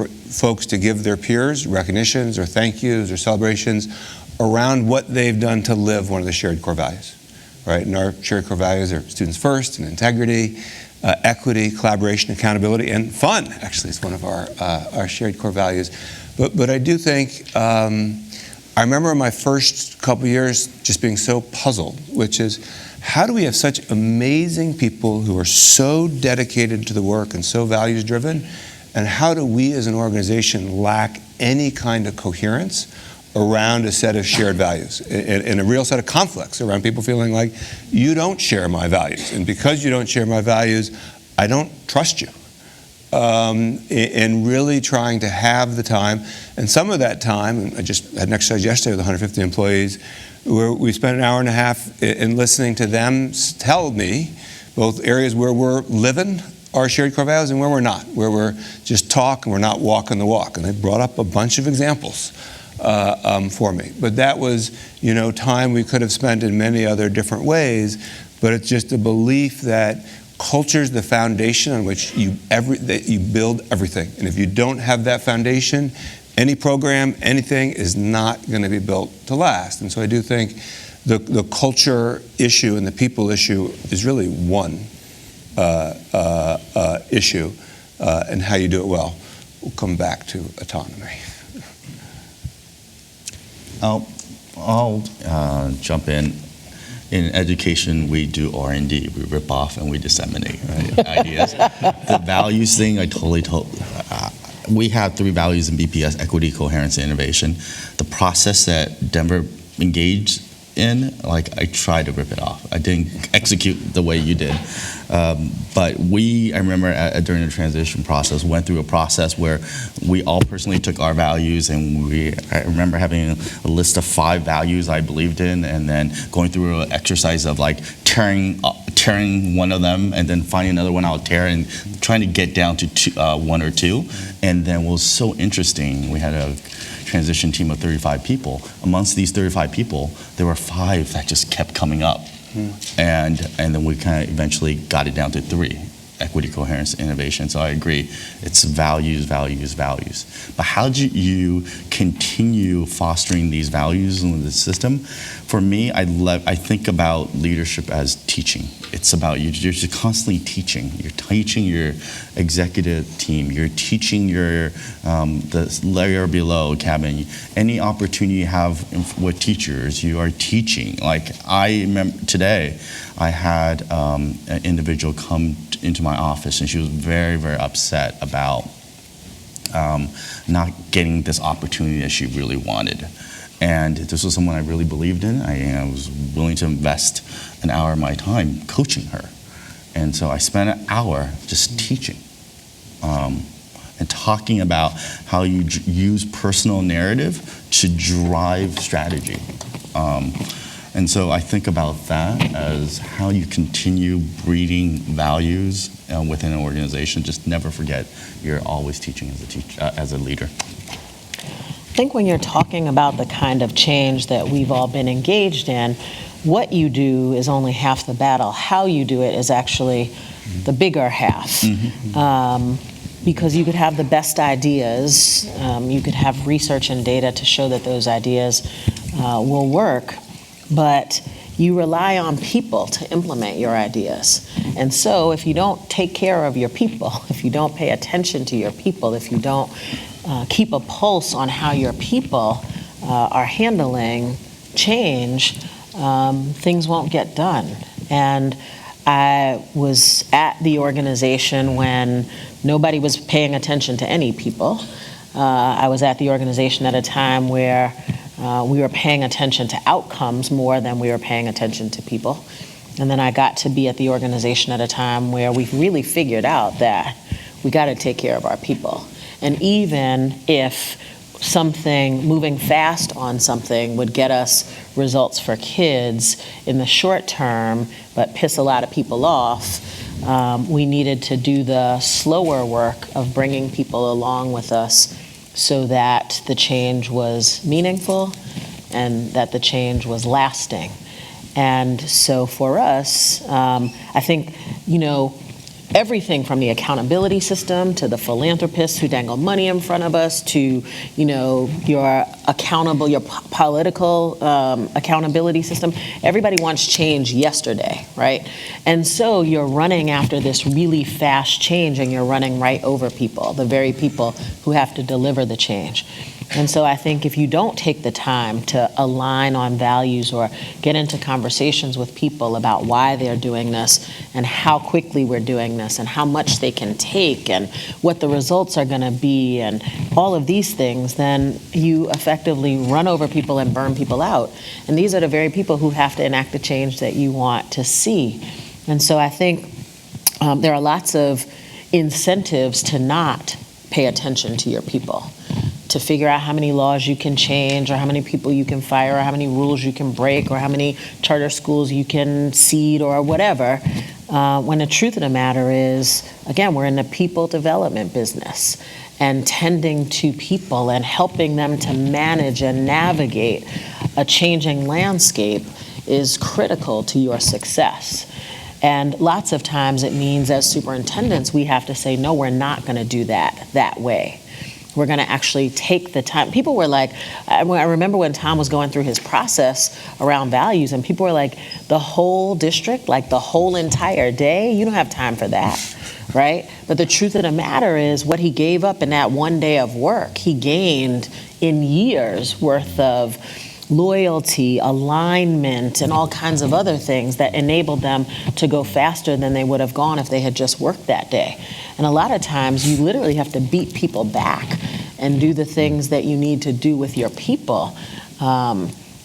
folks to give their peers recognitions or thank yous or celebrations around what they've done to live one of the shared core values, right? And our shared core values are students first, and integrity, equity, collaboration, accountability, and fun, actually, is one of our shared core values. But I do think, I remember in my first couple years just being so puzzled, which is, how do we have such amazing people who are so dedicated to the work and so values driven, and how do we as an organization lack any kind of coherence around a set of shared values, and a real set of conflicts around people feeling like, you don't share my values, and because you don't share my values, I don't trust you. And really trying to have the time, and some of that time, and I just had an exercise yesterday with 150 employees, where we spent an hour and a half in listening to them tell me both areas where we're living our shared core values and where we're not, where we're just talk and we're not walking the walk. And they brought up a bunch of examples for me. But that was, time we could have spent in many other different ways, but it's just a belief that culture is the foundation on which that you build everything. And if you don't have that foundation, any program, anything is not going to be built to last. And so I do think the culture issue and the people issue is really one issue and how you do it well. We'll come back to autonomy. I'll jump in. In education, we do R&D. We rip off and we disseminate, right, ideas. The values thing, we have 3 values in BPS: equity, coherence, and innovation. The process that Denver engaged in, I tried to rip it off. I didn't execute the way you did. But I remember during the transition process, went through a process where we all personally took our values, and I remember having a list of 5 values I believed in, and then going through an exercise of tearing one of them, and then finding another one I'll tear, and trying to get down to 1 or 2. And then what was so interesting, we had a transition team of 35 people. Amongst these 35 people, there were 5 that just kept coming up. And then we kind of eventually got it down to 3: equity, coherence, innovation. So I agree, it's values, values, values. But how do you continue fostering these values in the system? For me, I think about leadership as teaching. It's about you're just constantly teaching. You're teaching your executive team. You're teaching the layer below cabin. Any opportunity you have with teachers, you are teaching. I remember today, I had an individual come into my office, and she was very, very upset about not getting this opportunity that she really wanted. And this was someone I really believed in. I was willing to invest an hour of my time coaching her. And so I spent an hour just teaching and talking about how you use personal narrative to drive strategy. And so I think about that as how you continue breeding values within an organization. Just never forget, you're always teaching as a leader. I think when you're talking about the kind of change that we've all been engaged in, what you do is only half the battle. How you do it is actually the bigger half. Because you could have the best ideas, you could have research and data to show that those ideas will work, but you rely on people to implement your ideas. And so if you don't take care of your people, if you don't pay attention to your people, if you don't keep a pulse on how your people are handling change, things won't get done. And I was at the organization when nobody was paying attention to any people. I was at the organization at a time where we were paying attention to outcomes more than we were paying attention to people. And then I got to be at the organization at a time where we really figured out that we got to take care of our people. And even if moving fast on something would get us results for kids in the short term, but piss a lot of people off, we needed to do the slower work of bringing people along with us so that the change was meaningful and that the change was lasting. And so for us, I think, everything from the accountability system to the philanthropists who dangle money in front of us to, your political accountability system, everybody wants change yesterday, right? And so you're running after this really fast change, and you're running right over people, the very people who have to deliver the change. And so I think if you don't take the time to align on values or get into conversations with people about why they're doing this and how quickly we're doing this and how much they can take and what the results are going to be and all of these things, then you effectively run over people and burn people out. And these are the very people who have to enact the change that you want to see. And so I think there are lots of incentives to not pay attention to your people, to figure out how many laws you can change or how many people you can fire or how many rules you can break or how many charter schools you can seed or whatever, when the truth of the matter is, again, we're in the people development business, and tending to people and helping them to manage and navigate a changing landscape is critical to your success. And lots of times it means as superintendents, we have to say, no, we're not going to do that way. We're going to actually take the time. People were like, I remember when Tom was going through his process around values, and people were like, the whole district, like the whole entire day, you don't have time for that, right? But the truth of the matter is what he gave up in that one day of work, he gained in years worth of loyalty, alignment, and all kinds of other things that enabled them to go faster than they would have gone if they had just worked that day. And a lot of times you literally have to beat people back and do the things that you need to do with your people.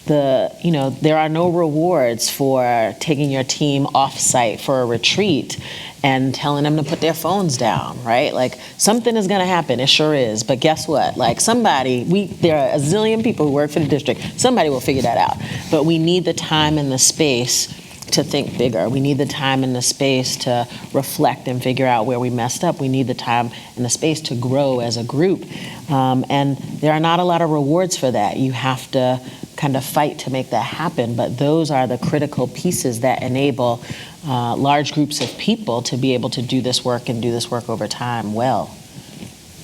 There are no rewards for taking your team off-site for a retreat and telling them to put their phones down, right? Like, something is gonna happen, it sure is, but guess what? Like, there are a zillion people who work for the district, somebody will figure that out. But we need the time and the space to think bigger. We need the time and the space to reflect and figure out where we messed up. We need the time and the space to grow as a group. And there are not a lot of rewards for that. You have to kind of fight to make that happen, but those are the critical pieces that enable large groups of people to be able to do this work and do this work over time well.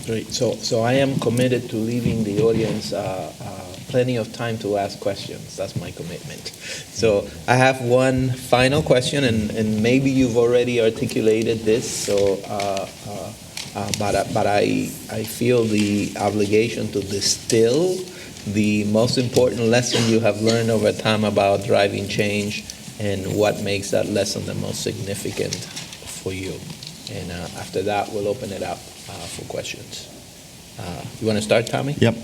Great. So I am committed to leaving the audience plenty of time to ask questions. That's my commitment. So I have one final question, and maybe you've already articulated this. But I feel the obligation to distill the most important lesson you have learned over time about driving change and what makes that lesson the most significant for you. And after that, we'll open it up for questions. You want to start, Tommy? Yep.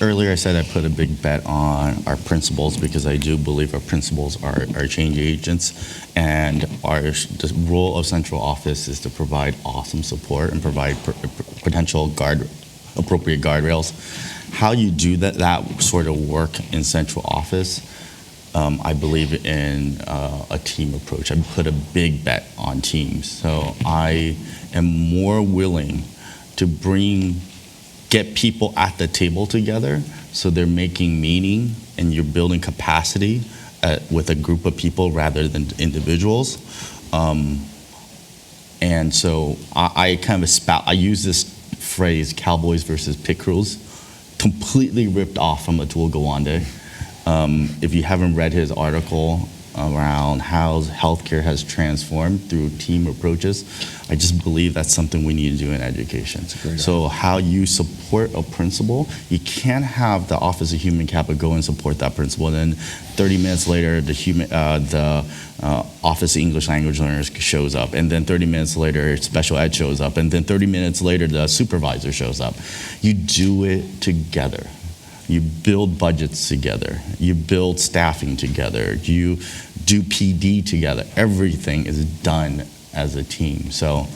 Earlier I said I put a big bet on our principals because I do believe our principals are change agents, and the role of central office is to provide awesome support and provide potential appropriate guardrails. How you do that sort of work in central office, I believe in a team approach. I put a big bet on teams. So I am more willing to get people at the table together so they're making meaning and you're building capacity with a group of people rather than individuals. And so I kind of I use this phrase, cowboys versus pit crews, completely ripped off from Atul Gawande. If you haven't read his article around how healthcare has transformed through team approaches, I just believe that's something we need to do in education. So how you support a principal, you can't have the Office of Human Capital go and support that principal, and then 30 minutes later the Office of English Language Learners shows up, and then 30 minutes later special ed shows up, and then 30 minutes later the supervisor shows up. You do it together. You build budgets together. You build staffing together. You do PD together. Everything is done as a team. So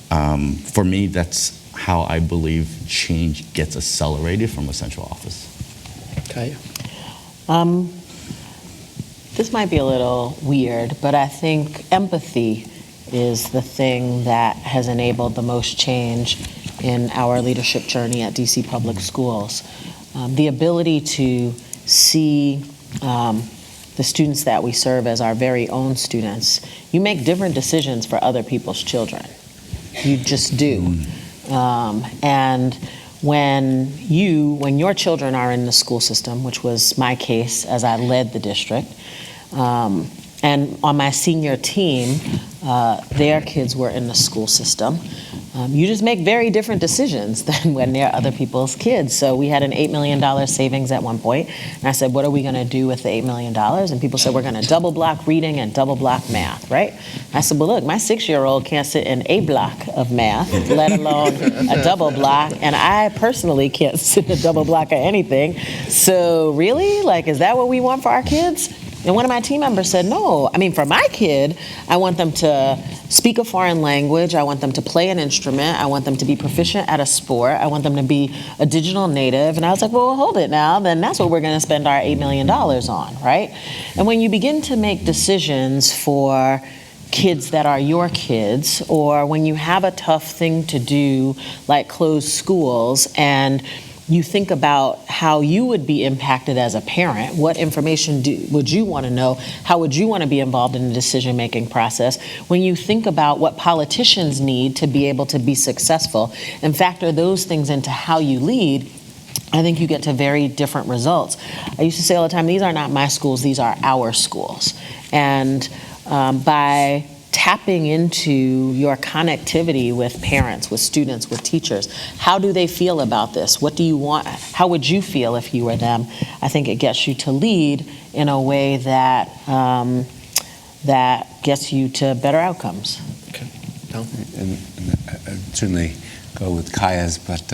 for me, that's how I believe change gets accelerated from a central office. Kaya? This might be a little weird, but I think empathy is the thing that has enabled the most change in our leadership journey at DC Public Schools. The ability to see the students that we serve as our very own students. You make different decisions for other people's children. You just do. And when your children are in the school system, which was my case as I led the district, and on my senior team, their kids were in the school system. You just make very different decisions than when they're other people's kids. So we had an $8 million savings at one point, and I said, what are we going to do with the $8 million? And people said, we're going to double block reading and double block math, right? I said, well, look, my 6-year-old can't sit in a block of math, let alone a double block, and I personally can't sit in a double block of anything. So really, like, is that what we want for our kids? And one of my team members said, no, I mean, for my kid, I want them to speak a foreign language. I want them to play an instrument. I want them to be proficient at a sport. I want them to be a digital native. And I was like, well, hold it now. Then that's what we're going to spend our $8 million on, right? And when you begin to make decisions for kids that are your kids, or when you have a tough thing to do, like close schools, and you think about how you would be impacted as a parent. What information would you want to know? How would you want to be involved in the decision-making process? When you think about what politicians need to be able to be successful and factor those things into how you lead, I think you get to very different results. I used to say all the time, these are not my schools, these are our schools. And by tapping into your connectivity with parents, with students, with teachers. How do they feel about this? What do you want? How would you feel if you were them? I think it gets you to lead in a way that that gets you to better outcomes. Okay. Tom? And I'd certainly go with Kaya's, but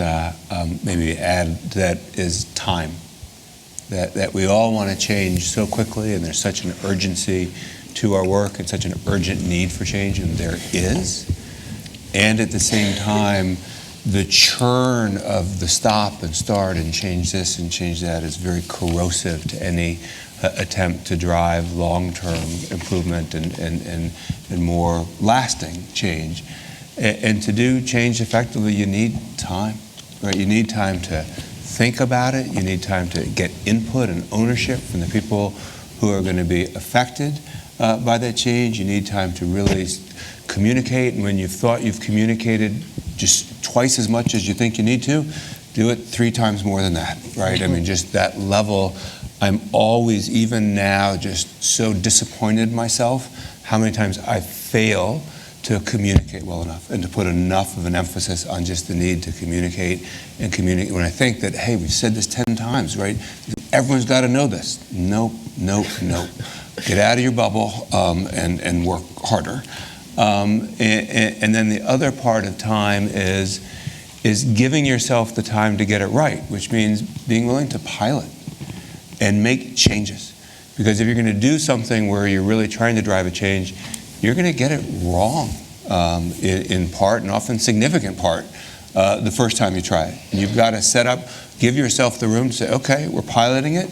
maybe add to that is time. That we all want to change so quickly, and there's such an urgency to our work and such an urgent need for change, and there is. And at the same time, the churn of the stop and start and change this and change that is very corrosive to any attempt to drive long-term improvement and more lasting change. And to do change effectively, you need time, right? You need time to think about it. You need time to get input and ownership from the people who are going to be affected by that change. You need time to really communicate, and when you've thought you've communicated just twice as much as you think you need to, do it 3 times more than that, right? I mean, just that level. I'm always, even now, just so disappointed myself how many times I fail to communicate well enough and to put enough of an emphasis on just the need to communicate and communicate. When I think that, hey, we've said this 10 times, right? Everyone's got to know this. Nope. Get out of your bubble and work harder. And then the other part of time is giving yourself the time to get it right, which means being willing to pilot and make changes. Because if you're going to do something where you're really trying to drive a change, you're going to get it wrong in part, and often significant part, the first time you try it. And you've got to set up, give yourself the room to say, okay, we're piloting it.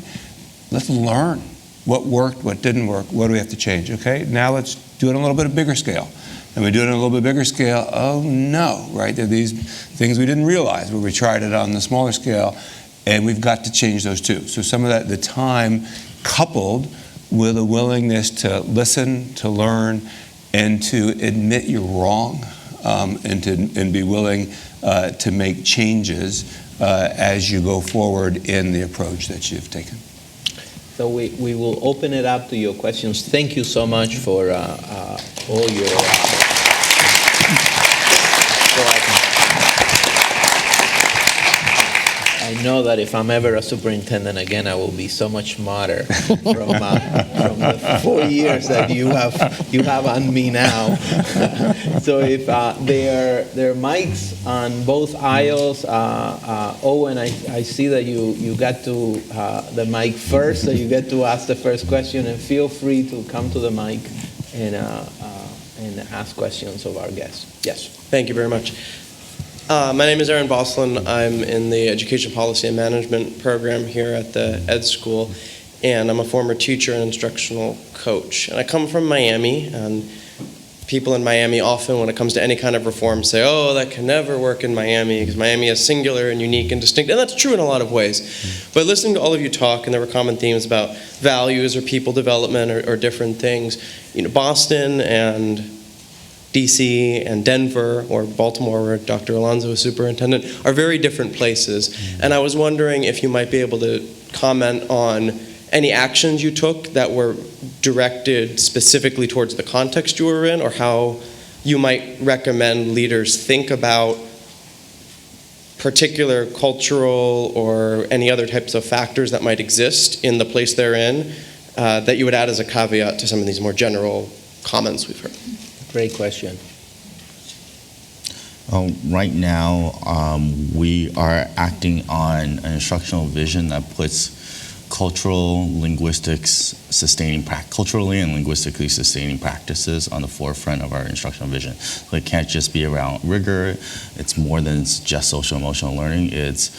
Let's learn what worked, what didn't work, what do we have to change, okay? Now let's do it on a little bit bigger scale. And we do it on a little bit bigger scale, oh no, right? There are these things we didn't realize where we tried it on the smaller scale, and we've got to change those too. So some of that, the time coupled with a willingness to listen, to learn, and to admit you're wrong, and be willing to make changes as you go forward in the approach that you've taken. So we will open it up to your questions. Thank you so much for all your... I know that if I'm ever a superintendent again, I will be so much smarter from the 4 years that you have on me now. So if there are mics on both aisles, Owen, I see that you got to the mic first, so you get to ask the first question, and feel free to come to the mic and ask questions of our guests. Yes. Thank you very much. My name is Aaron Boslin. I'm in the Education Policy and Management program here at the Ed School, and I'm a former teacher and instructional coach. And I come from Miami, and people in Miami often, when it comes to any kind of reform, say, oh, that can never work in Miami, because Miami is singular and unique and distinct, and that's true in a lot of ways. But listening to all of you talk, and there were common themes about values or people development or different things, Boston and DC and Denver or Baltimore, where Dr. Alonso is superintendent, are very different places. And I was wondering if you might be able to comment on any actions you took that were directed specifically towards the context you were in, or how you might recommend leaders think about particular cultural or any other types of factors that might exist in the place they're in, that you would add as a caveat to some of these more general comments we've heard. Great question. Right now, we are acting on an instructional vision that puts culturally and linguistically sustaining practices on the forefront of our instructional vision. So it can't just be around rigor. It's more than just social emotional learning. It's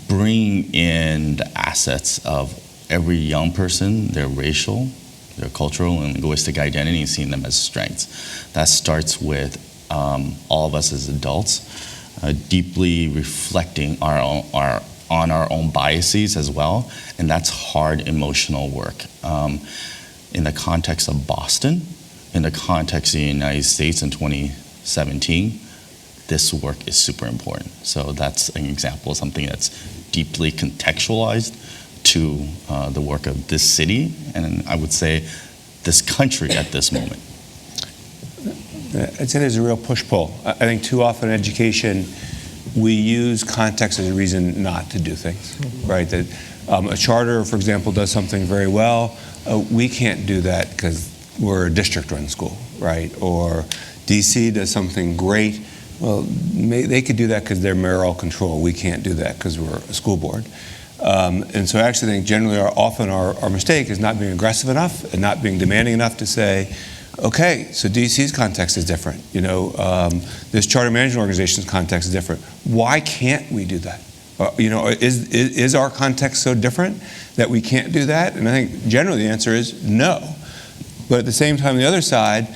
bringing in the assets of every young person, their racial, their cultural and linguistic identity, and seeing them as strengths. That starts with all of us as adults, deeply reflecting on our own biases as well, and that's hard emotional work. In the context of Boston, in the context of the United States in 2017, this work is super important. So that's an example of something that's deeply contextualized to the work of this city, and I would say this country at this moment. I'd say there's a real push-pull. I think too often in education, we use context as a reason not to do things, right? That a charter, for example, does something very well. We can't do that because we're a district-run school, right? Or DC does something great. Well, they could do that because they're mayoral control. We can't do that because we're a school board. And so I actually think generally often our mistake is not being aggressive enough and not being demanding enough to say, okay, so DC's context is different. This charter management organization's context is different. Why can't we do that? Is our context so different that we can't do that? And I think generally the answer is no. But at the same time, on the other side,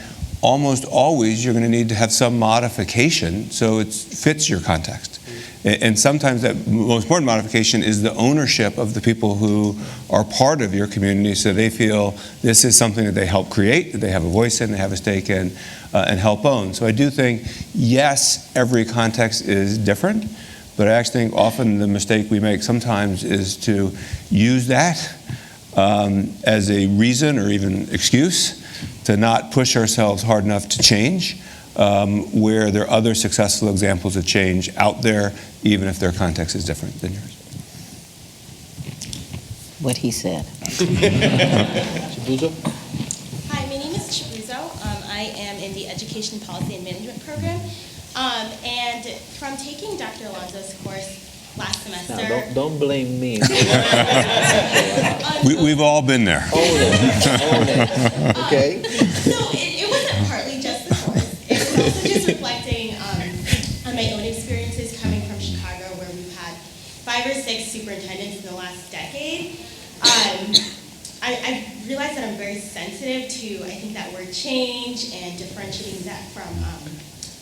almost always you're going to need to have some modification so it fits your context. And sometimes that most important modification is the ownership of the people who are part of your community, so they feel this is something that they help create, that they have a voice in, they have a stake in, and help own. So I do think, yes, every context is different, but I actually think often the mistake we make sometimes is to use that as a reason or even excuse to not push ourselves hard enough to change, where there are other successful examples of change out there, even if their context is different than yours. What he said. Chibuzo? Hi, my name is Chibuzo. I am in the Education Policy and Management program. And from taking Dr. Alonso's course last semester... Now, don't blame me. We've all been there. Own it. Okay. So it wasn't partly just the course. It was also just reflecting on my own experiences coming from Chicago, where we've had 5 or 6 superintendents in the last decade. I realized that I'm very sensitive to, I think, that word change and differentiating that from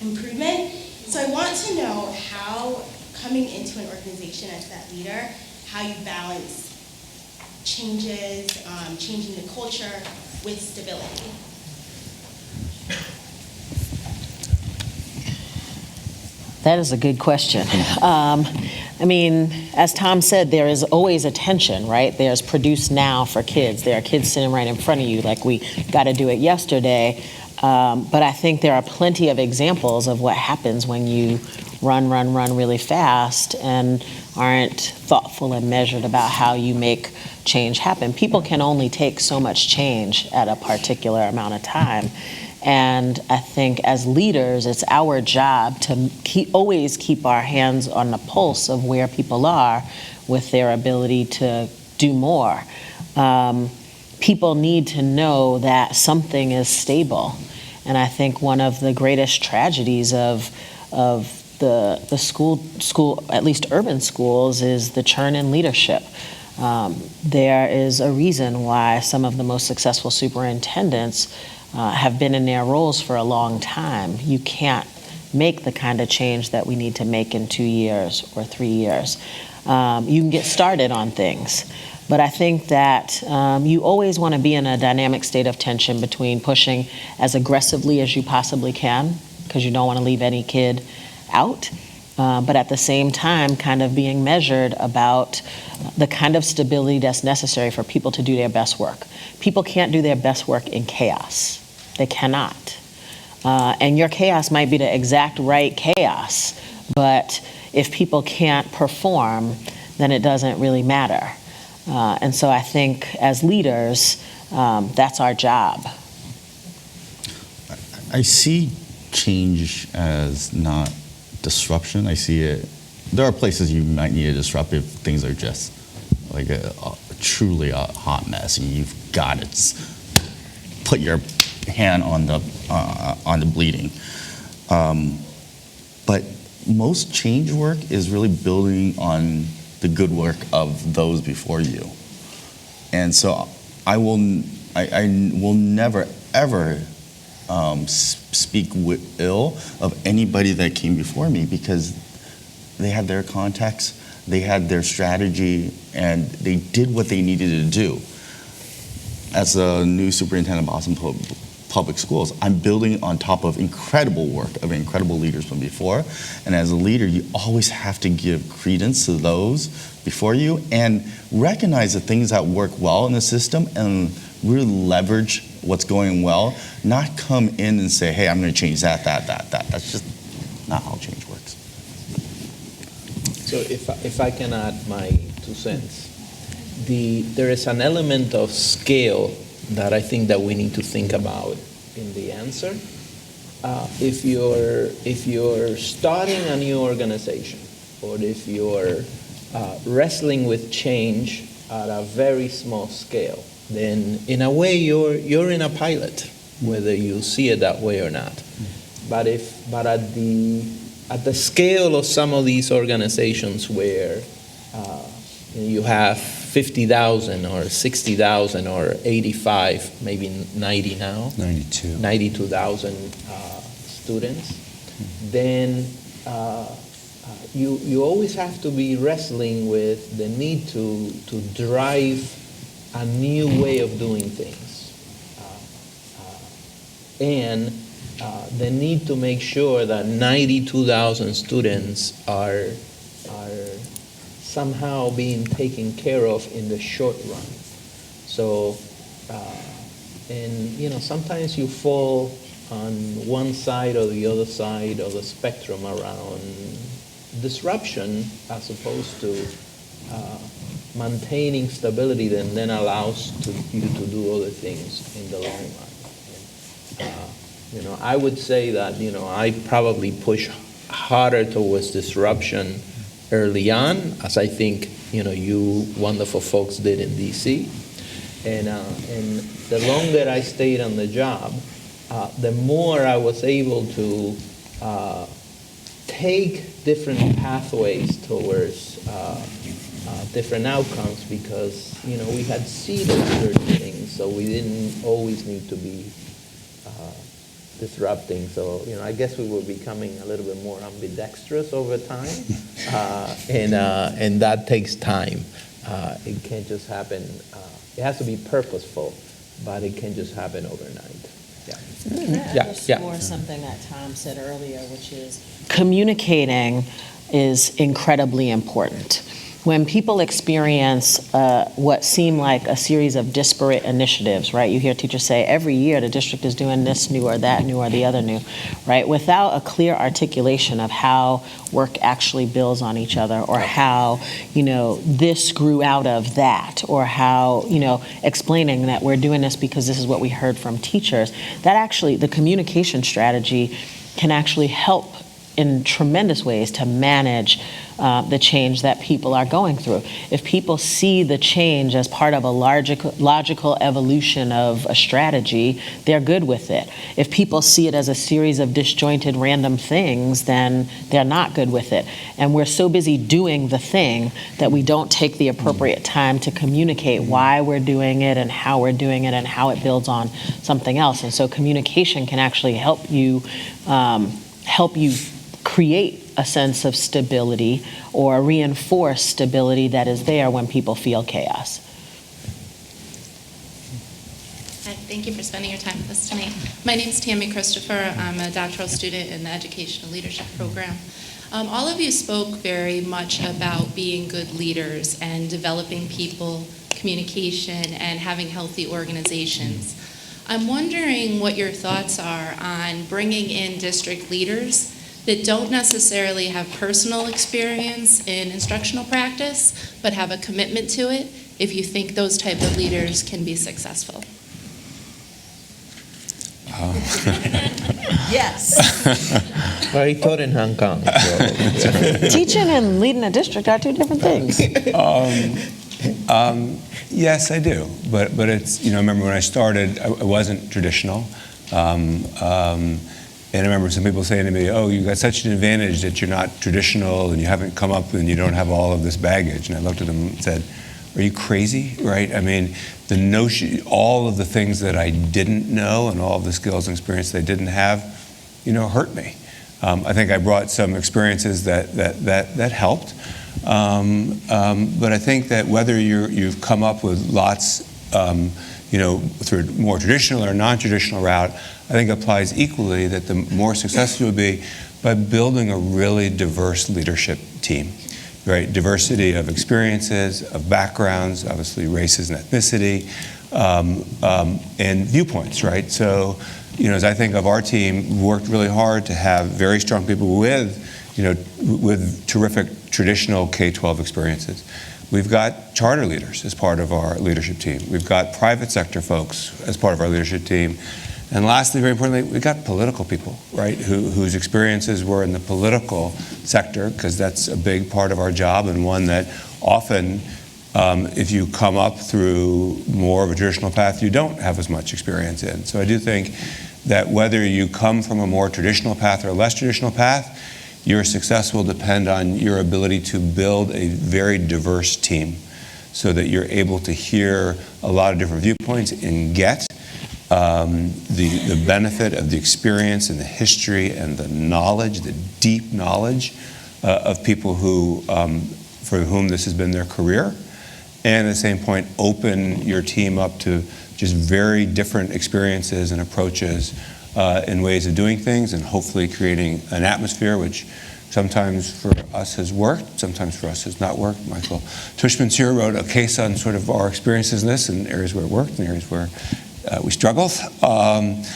improvement. So I want to know how, coming into an organization as that leader, how you balance changes, changing the culture with stability. That is a good question. I mean, as Tom said, there is always a tension, right? There's produce now for kids. There are kids sitting right in front of you, like we got to do it yesterday. But I think there are plenty of examples of what happens when you run really fast and aren't thoughtful and measured about how you make change happen. People can only take so much change at a particular amount of time. And I think as leaders, it's our job to always keep our hands on the pulse of where people are with their ability to do more. People need to know that something is stable. And I think one of the greatest tragedies of the school, at least urban schools, is the churn in leadership. There is a reason why some of the most successful superintendents have been in their roles for a long time. You can't make the kind of change that we need to make in 2 years or 3 years. You can get started on things, but I think that you always want to be in a dynamic state of tension between pushing as aggressively as you possibly can, because you don't want to leave any kid out, but at the same time kind of being measured about the kind of stability that's necessary for people to do their best work. People can't do their best work in chaos. They cannot. And your chaos might be the exact right chaos, but if people can't perform, then it doesn't really matter. And so I think as leaders, that's our job. I see change as not disruption. I see it. There are places you might need to disrupt if things are just like truly a hot mess, and you've got to put your hand on the bleeding. But most change work is really building on the good work of those before you. And so I will never ever speak ill of anybody that came before me, because they had their context, they had their strategy, and they did what they needed to do. As a new superintendent of Boston Public Schools, I'm building on top of incredible work of incredible leaders from before. And as a leader, you always have to give credence to those before you and recognize the things that work well in the system and really leverage what's going well, not come in and say, hey, I'm going to change that. That's just not how change works. So if I can add my 2 cents, there is an element of scale that I think that we need to think about in the answer. If you're starting a new organization, or if you're wrestling with change at a very small scale, then in a way you're in a pilot, whether you see it that way or not. But at the scale of some of these organizations where you have 50,000 or 60,000 or 85, maybe 90 now, 92,000 students, then you always have to be wrestling with the need to drive a new way of doing things, and the need to make sure that 92,000 students are somehow being taken care of in the short run. So, and sometimes you fall on one side or the other side of the spectrum around disruption as opposed to maintaining stability that then allows you to do other things in the long run. I would say that I probably push harder towards disruption early on, as I think you wonderful folks did in DC, and the longer I stayed on the job, the more I was able to take different pathways towards different outcomes, because we had seeded certain things, so we didn't always need to be disrupting. So I guess we were becoming a little bit more ambidextrous over time, and that takes time. It can't just happen. It has to be purposeful, but it can't just happen overnight. Underscore something that Tom said earlier, which is communicating is incredibly important. When people experience what seem like a series of disparate initiatives, right? You hear teachers say, every year the district is doing this new or that new or the other new, right? Without a clear articulation of how work actually builds on each other, or how, this grew out of that, or how, explaining that we're doing this because this is what we heard from teachers, that actually, the communication strategy can actually help in tremendous ways to manage the change that people are going through. If people see the change as part of a logical evolution of a strategy, they're good with it. If people see it as a series of disjointed random things, then they're not good with it. And we're so busy doing the thing that we don't take the appropriate time to communicate why we're doing it and how we're doing it and how it builds on something else. And so communication can actually help you create a sense of stability or reinforce stability that is there when people feel chaos. Hi, thank you for spending your time with us tonight. My name is Tammy Christopher. I'm a doctoral student in the Educational Leadership Program. All of you spoke very much about being good leaders and developing people, communication, and having healthy organizations. I'm wondering what your thoughts are on bringing in district leaders that don't necessarily have personal experience in instructional practice, but have a commitment to it, if you think those type of leaders can be successful. Yes. Well, he taught in Hong Kong. So. Teaching and leading a district are two different things. Yes, I do. But it's, I remember when I started, I wasn't traditional. And I remember some people saying to me, oh, you got such an advantage that you're not traditional and you haven't come up and you don't have all of this baggage. And I looked at them and said, are you crazy, right? I mean, the notion, all of the things that I didn't know and all of the skills and experience that I didn't have, hurt me. I think I brought some experiences that helped. But I think that whether you've come up with lots, through more traditional or non-traditional route, I think applies equally that the more successful you'll be by building a really diverse leadership team, right? Diversity of experiences, of backgrounds, obviously races and ethnicity, and viewpoints, right? So, as I think of our team, we worked really hard to have very strong people with terrific traditional K-12 experiences. We've got charter leaders as part of our leadership team. We've got private sector folks as part of our leadership team. And lastly, very importantly, we've got political people, right, whose experiences were in the political sector, because that's a big part of our job, and one that often, if you come up through more of a traditional path, you don't have as much experience in. So I do think that whether you come from a more traditional path or a less traditional path, your success will depend on your ability to build a very diverse team so that you're able to hear a lot of different viewpoints and get the benefit of the experience and the history and the knowledge, the deep knowledge of people who, for whom this has been their career. And at the same point, open your team up to just very different experiences and approaches in ways of doing things, and hopefully creating an atmosphere which sometimes for us has worked, sometimes for us has not worked. Michael Tushman's here wrote a case on sort of our experiences in this, and areas where it worked and areas where we struggled. But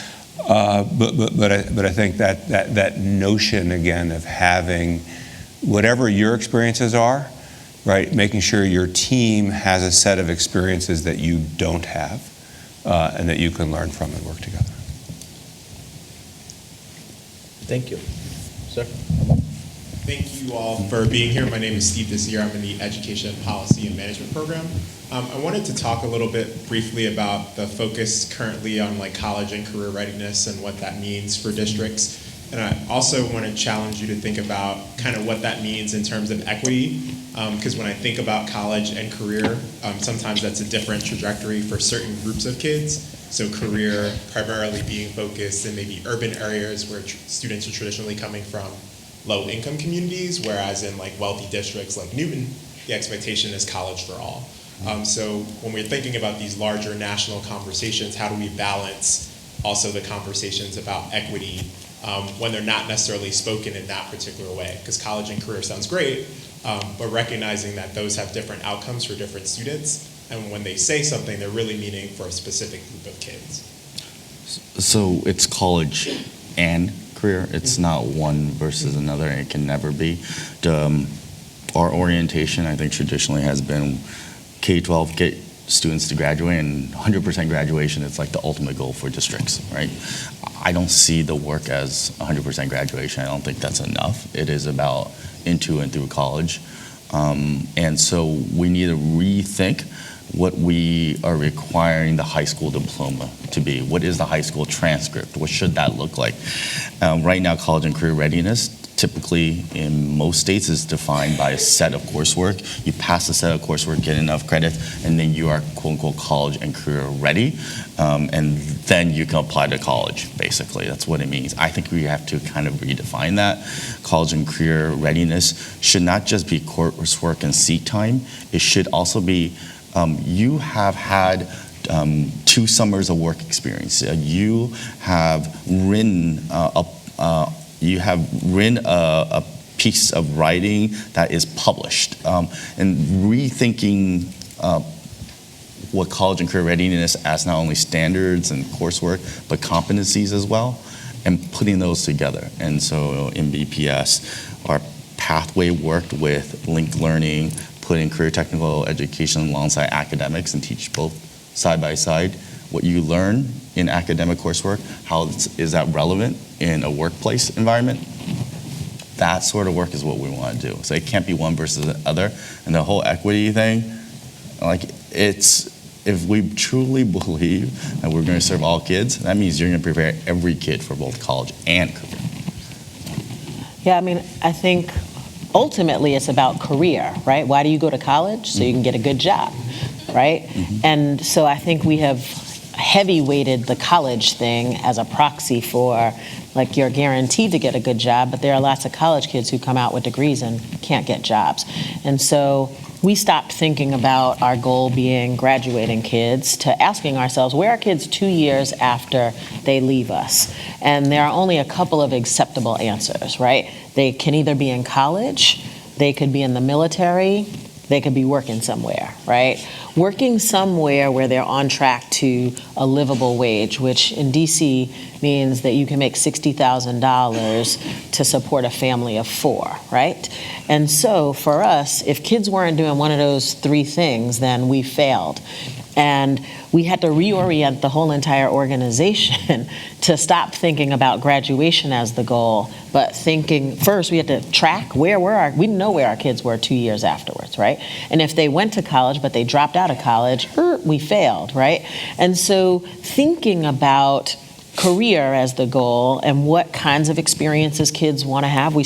I think that notion, again, of having whatever your experiences are, right, making sure your team has a set of experiences that you don't have, and that you can learn from and work together. Thank you. Sir? Thank you all for being here. My name is Steve this year. I'm in the Education Policy and Management program. I wanted to talk a little bit briefly about the focus currently on college and career readiness and what that means for districts. And I also want to challenge you to think about kind of what that means in terms of equity, because when I think about college and career, sometimes that's a different trajectory for certain groups of kids. So career primarily being focused in maybe urban areas where students are traditionally coming from low-income communities, whereas in wealthy districts like Newton, the expectation is college for all. So when we're thinking about these larger national conversations, how do we balance also the conversations about equity when they're not necessarily spoken in that particular way? Because college and career sounds great, but recognizing that those have different outcomes for different students, and when they say something, they're really meaning for a specific group of kids. So it's college and career. It's not one versus another. It can never be. Our orientation, I think, traditionally has been K-12, get students to graduate, and 100% graduation is the ultimate goal for districts, right? I don't see the work as 100% graduation. I don't think that's enough. It is about into and through college. And so we need to rethink what we are requiring the high school diploma to be. What is the high school transcript? What should that look like? Right now, college and career readiness typically in most states is defined by a set of coursework. You pass a set of coursework, get enough credits, and then you are quote-unquote college and career ready, and then you can apply to college, basically. That's what it means. I think we have to kind of redefine that. College and career readiness should not just be coursework and seat time. It should also be you have had 2 summers of work experience. You have written a piece of writing that is published, and rethinking what college and career readiness as not only standards and coursework, but competencies as well, and putting those together. And so in BPS, our pathway worked with linked learning, putting career technical education alongside academics and teach both side by side. What you learn in academic coursework, how is that relevant in a workplace environment? That sort of work is what we want to do. So it can't be one versus the other. And the whole equity thing, if we truly believe that we're going to serve all kids, that means you're going to prepare every kid for both college and career. Yeah, I think ultimately it's about career, right? Why do you go to college? So you can get a good job, right? Mm-hmm. And so I think we have heavy weighted the college thing as a proxy for like you're guaranteed to get a good job, but there are lots of college kids who come out with degrees and can't get jobs. And so we stopped thinking about our goal being graduating kids to asking ourselves, where are kids 2 years after they leave us? And there are only a couple of acceptable answers, right? They can either be in college, they could be in the military, they could be working somewhere, right? Working somewhere where they're on track to a livable wage, which in DC means that you can make $60,000 to support a family of 4, right? And so for us, if kids weren't doing one of those 3 things, then we failed. And we had to reorient the whole entire organization to stop thinking about graduation as the goal, but thinking first we had to track we didn't know where our kids were 2 years afterwards, right? And if they went to college but they dropped out of college, we failed, right? And so thinking about career as the goal and what kinds of experiences kids want to have, we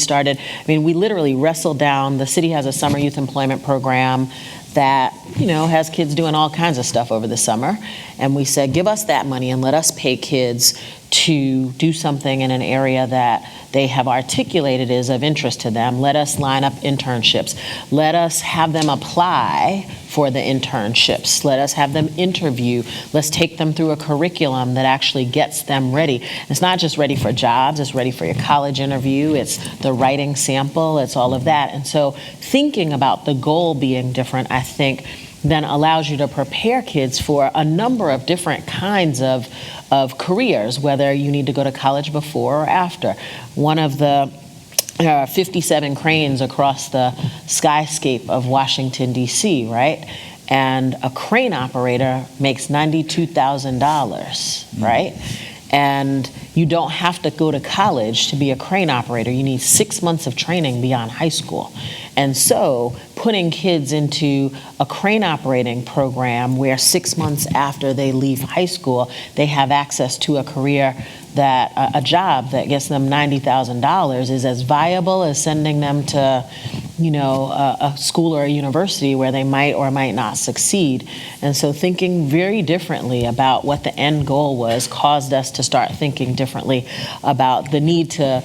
literally wrestled down, the city has a summer youth employment program that, has kids doing all kinds of stuff over the summer. And we said, give us that money and let us pay kids to do something in an area that they have articulated is of interest to them. Let us line up internships. Let us have them apply for the internships. Let us have them interview. Let's take them through a curriculum that actually gets them ready. It's not just ready for jobs, it's ready for your college interview, it's the writing sample, it's all of that. And so thinking about the goal being different, I think, then allows you to prepare kids for a number of different kinds of careers, whether you need to go to college before or after. One of the 57 cranes across the skyscape of Washington, D.C., right? And a crane operator makes $92,000, right? And you don't have to go to college to be a crane operator. You need 6 months of training beyond high school. And so putting kids into a crane operating program where 6 months after they leave high school, they have access to a career that a job that gets them $90,000 is as viable as sending them to, a school or a university where they might or might not succeed. And so thinking very differently about what the end goal was caused us to start thinking differently about the need to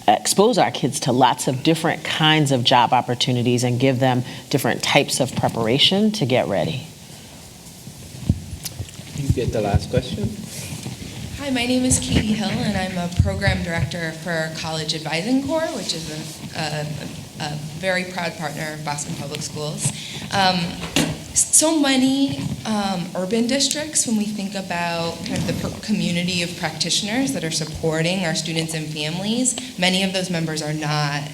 expose our kids to lots of different kinds of job opportunities and give them different types of preparation to get ready. You get the last question. Hi, my name is Katie Hill, and I'm a program director for College Advising Corps, which is a very proud partner of Boston Public Schools. So many urban districts, when we think about kind of the community of practitioners that are supporting our students and families, many of those members are not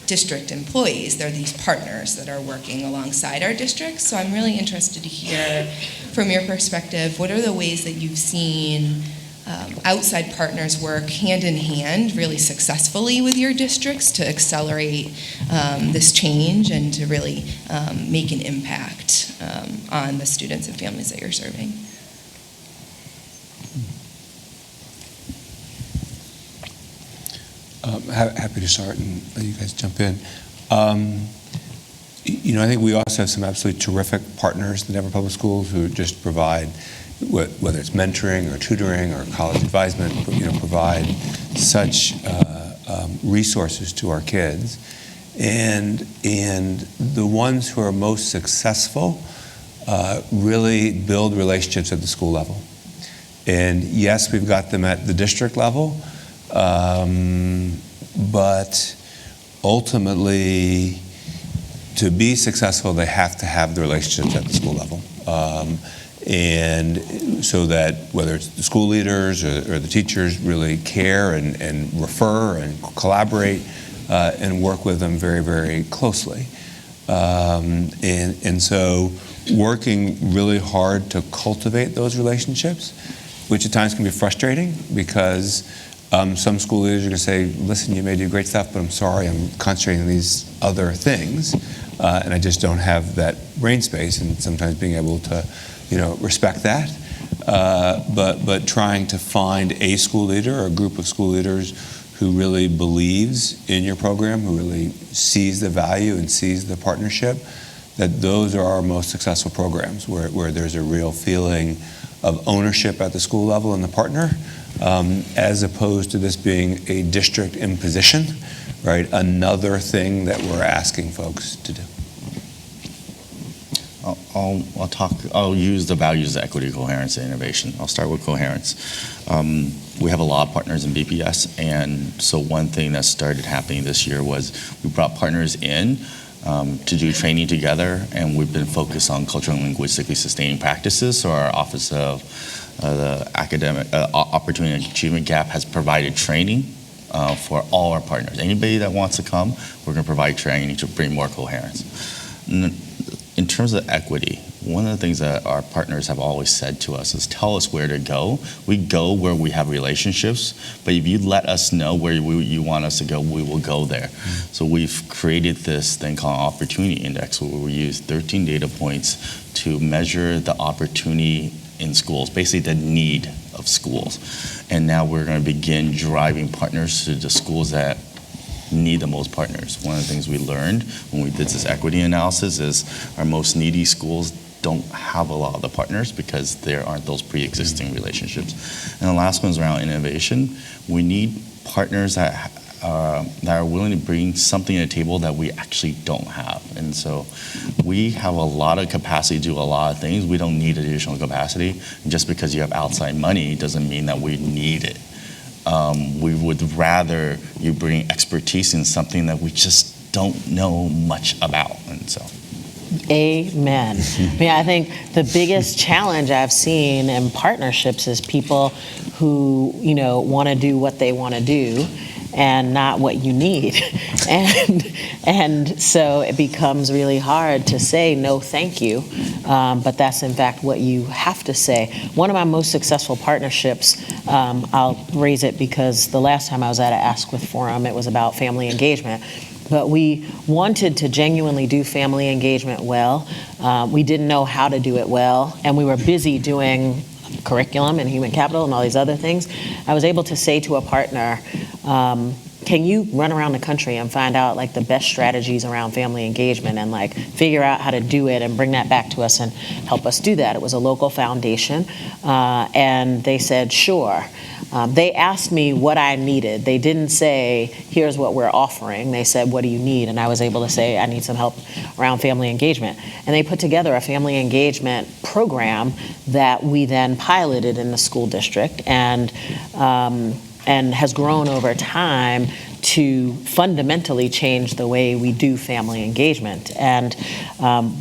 district employees. They're these partners that are working alongside our districts. So I'm really interested to hear from your perspective, what are the ways that you've seen outside partners work hand in hand really successfully with your districts to accelerate this change and to really make an impact on the students and families that you're serving? Happy to start and let you guys jump in. I think we also have some absolutely terrific partners in Denver Public Schools who just provide, whether it's mentoring or tutoring or college advisement, provide such resources to our kids. And the ones who are most successful really build relationships at the school level. And yes, we've got them at the district level, but ultimately, to be successful, they have to have the relationships at the school level. And so that whether it's the school leaders or the teachers really care and refer and collaborate and work with them very, very closely. And so working really hard to cultivate those relationships, which at times can be frustrating because some school leaders are going to say, listen, you may do great stuff, but I'm sorry, I'm concentrating on these other things, and I just don't have that brain space, and sometimes being able to respect that, but trying to find a school leader or a group of school leaders who really believes in your program, who really sees the value and sees the partnership, that those are our most successful programs, where there's a real feeling of ownership at the school level and the partner, as opposed to this being a district imposition, right? Another thing that we're asking folks to do. I'll use the values of equity, coherence, and innovation. I'll start with coherence. We have a lot of partners in BPS, and so one thing that started happening this year was we brought partners in to do training together, and we've been focused on cultural and linguistically sustaining practices. So our Office of the Academic Opportunity and Achievement Gap has provided training for all our partners. Anybody that wants to come, we're going to provide training to bring more coherence. In terms of equity, one of the things that our partners have always said to us is tell us where to go. We go where we have relationships, but if you let us know where you want us to go, we will go there. Mm-hmm. So we've created this thing called Opportunity Index, where we use 13 data points to measure the opportunity in schools, basically the need of schools. And now we're going to begin driving partners to the schools that need the most partners. One of the things we learned when we did this equity analysis is our most needy schools don't have a lot of the partners because there aren't those pre-existing relationships. And the last one's around innovation. We need partners that are willing to bring something to the table that we actually don't have. And so we have a lot of capacity to do a lot of things. We don't need additional capacity. And just because you have outside money doesn't mean that we need it. We would rather you bring expertise in something that we just don't know much about. And so. Amen. I mean, I think the biggest challenge I've seen in partnerships is people who, want to do what they want to do and not what you need. And so it becomes really hard to say no thank you, but that's in fact what you have to say. One of my most successful partnerships, I'll raise it because the last time I was at an Askwith forum, it was about family engagement. But we wanted to genuinely do family engagement well. We didn't know how to do it well, and we were busy doing curriculum and human capital and all these other things. I was able to say to a partner, can you run around the country and find out like the best strategies around family engagement and like figure out how to do it and bring that back to us and help us do that? It was a local foundation, and they said, sure. They asked me what I needed. They didn't say, here's what we're offering. They said, what do you need? And I was able to say, I need some help around family engagement. And they put together a family engagement program that we then piloted in the school district and has grown over time to fundamentally change the way we do family engagement. And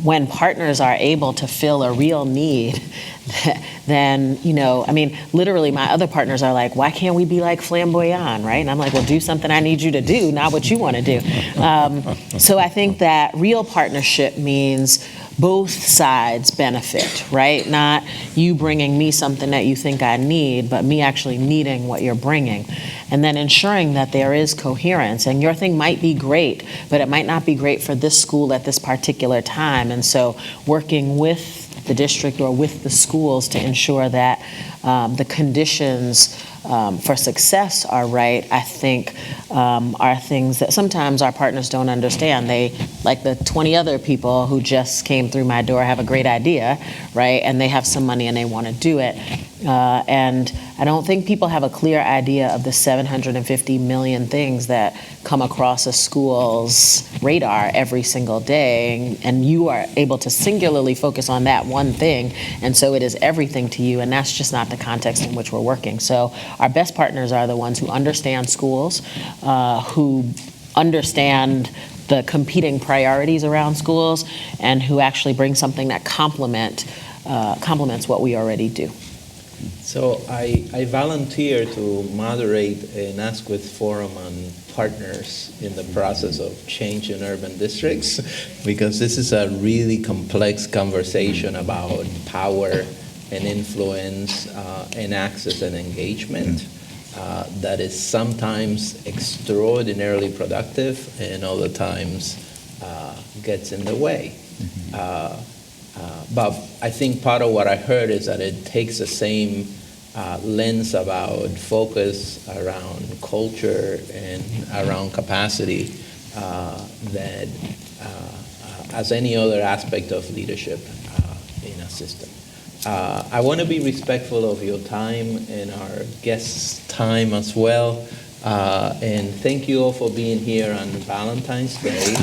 when partners are able to fill a real need, then, literally my other partners are like, why can't we be like flamboyant, right? And I'm like, well, do something I need you to do, not what you want to do. So I think that real partnership means both sides benefit, right? Not you bringing me something that you think I need, but me actually needing what you're bringing. And then ensuring that there is coherence. And your thing might be great, but it might not be great for this school at this particular time. And so working with the district or with the schools to ensure that the conditions for success are right, I think are things that sometimes our partners don't understand. They, like the 20 other people who just came through my door, have a great idea, right? And they have some money and they want to do it. And I don't think people have a clear idea of the 750 million things that come across a school's radar every single day. And you are able to singularly focus on that one thing. And so it is everything to you. And that's just not the context in which we're working. So our best partners are the ones who understand schools, who understand the competing priorities around schools, and who actually bring something that complements what we already do. So I volunteer to moderate an Askwith forum on partners in the process of change in urban districts, because this is a really complex conversation about power and influence and access and engagement that is sometimes extraordinarily productive and other times gets in the way. But I think part of what I heard is that it takes the same lens about focus around culture and around capacity that as any other aspect of leadership in a system. I want to be respectful of your time and our guests' time as well. And thank you all for being here on Valentine's Day. And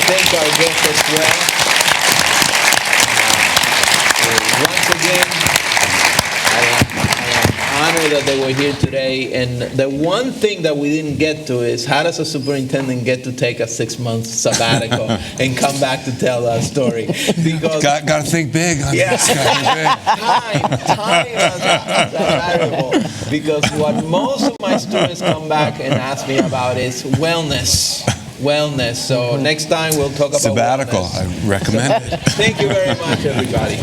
thank our guests as well. Once again, I am honored that they were here today. And the one thing that we didn't get to is, how does a superintendent get to take a 6-month sabbatical and come back to tell our story? Because Got to think big. Honey. yeah, time is a variable. Because what most of my students come back and ask me about is wellness. So next time we'll talk about Sabbatical. wellness. I recommend it. Thank you very much, everybody.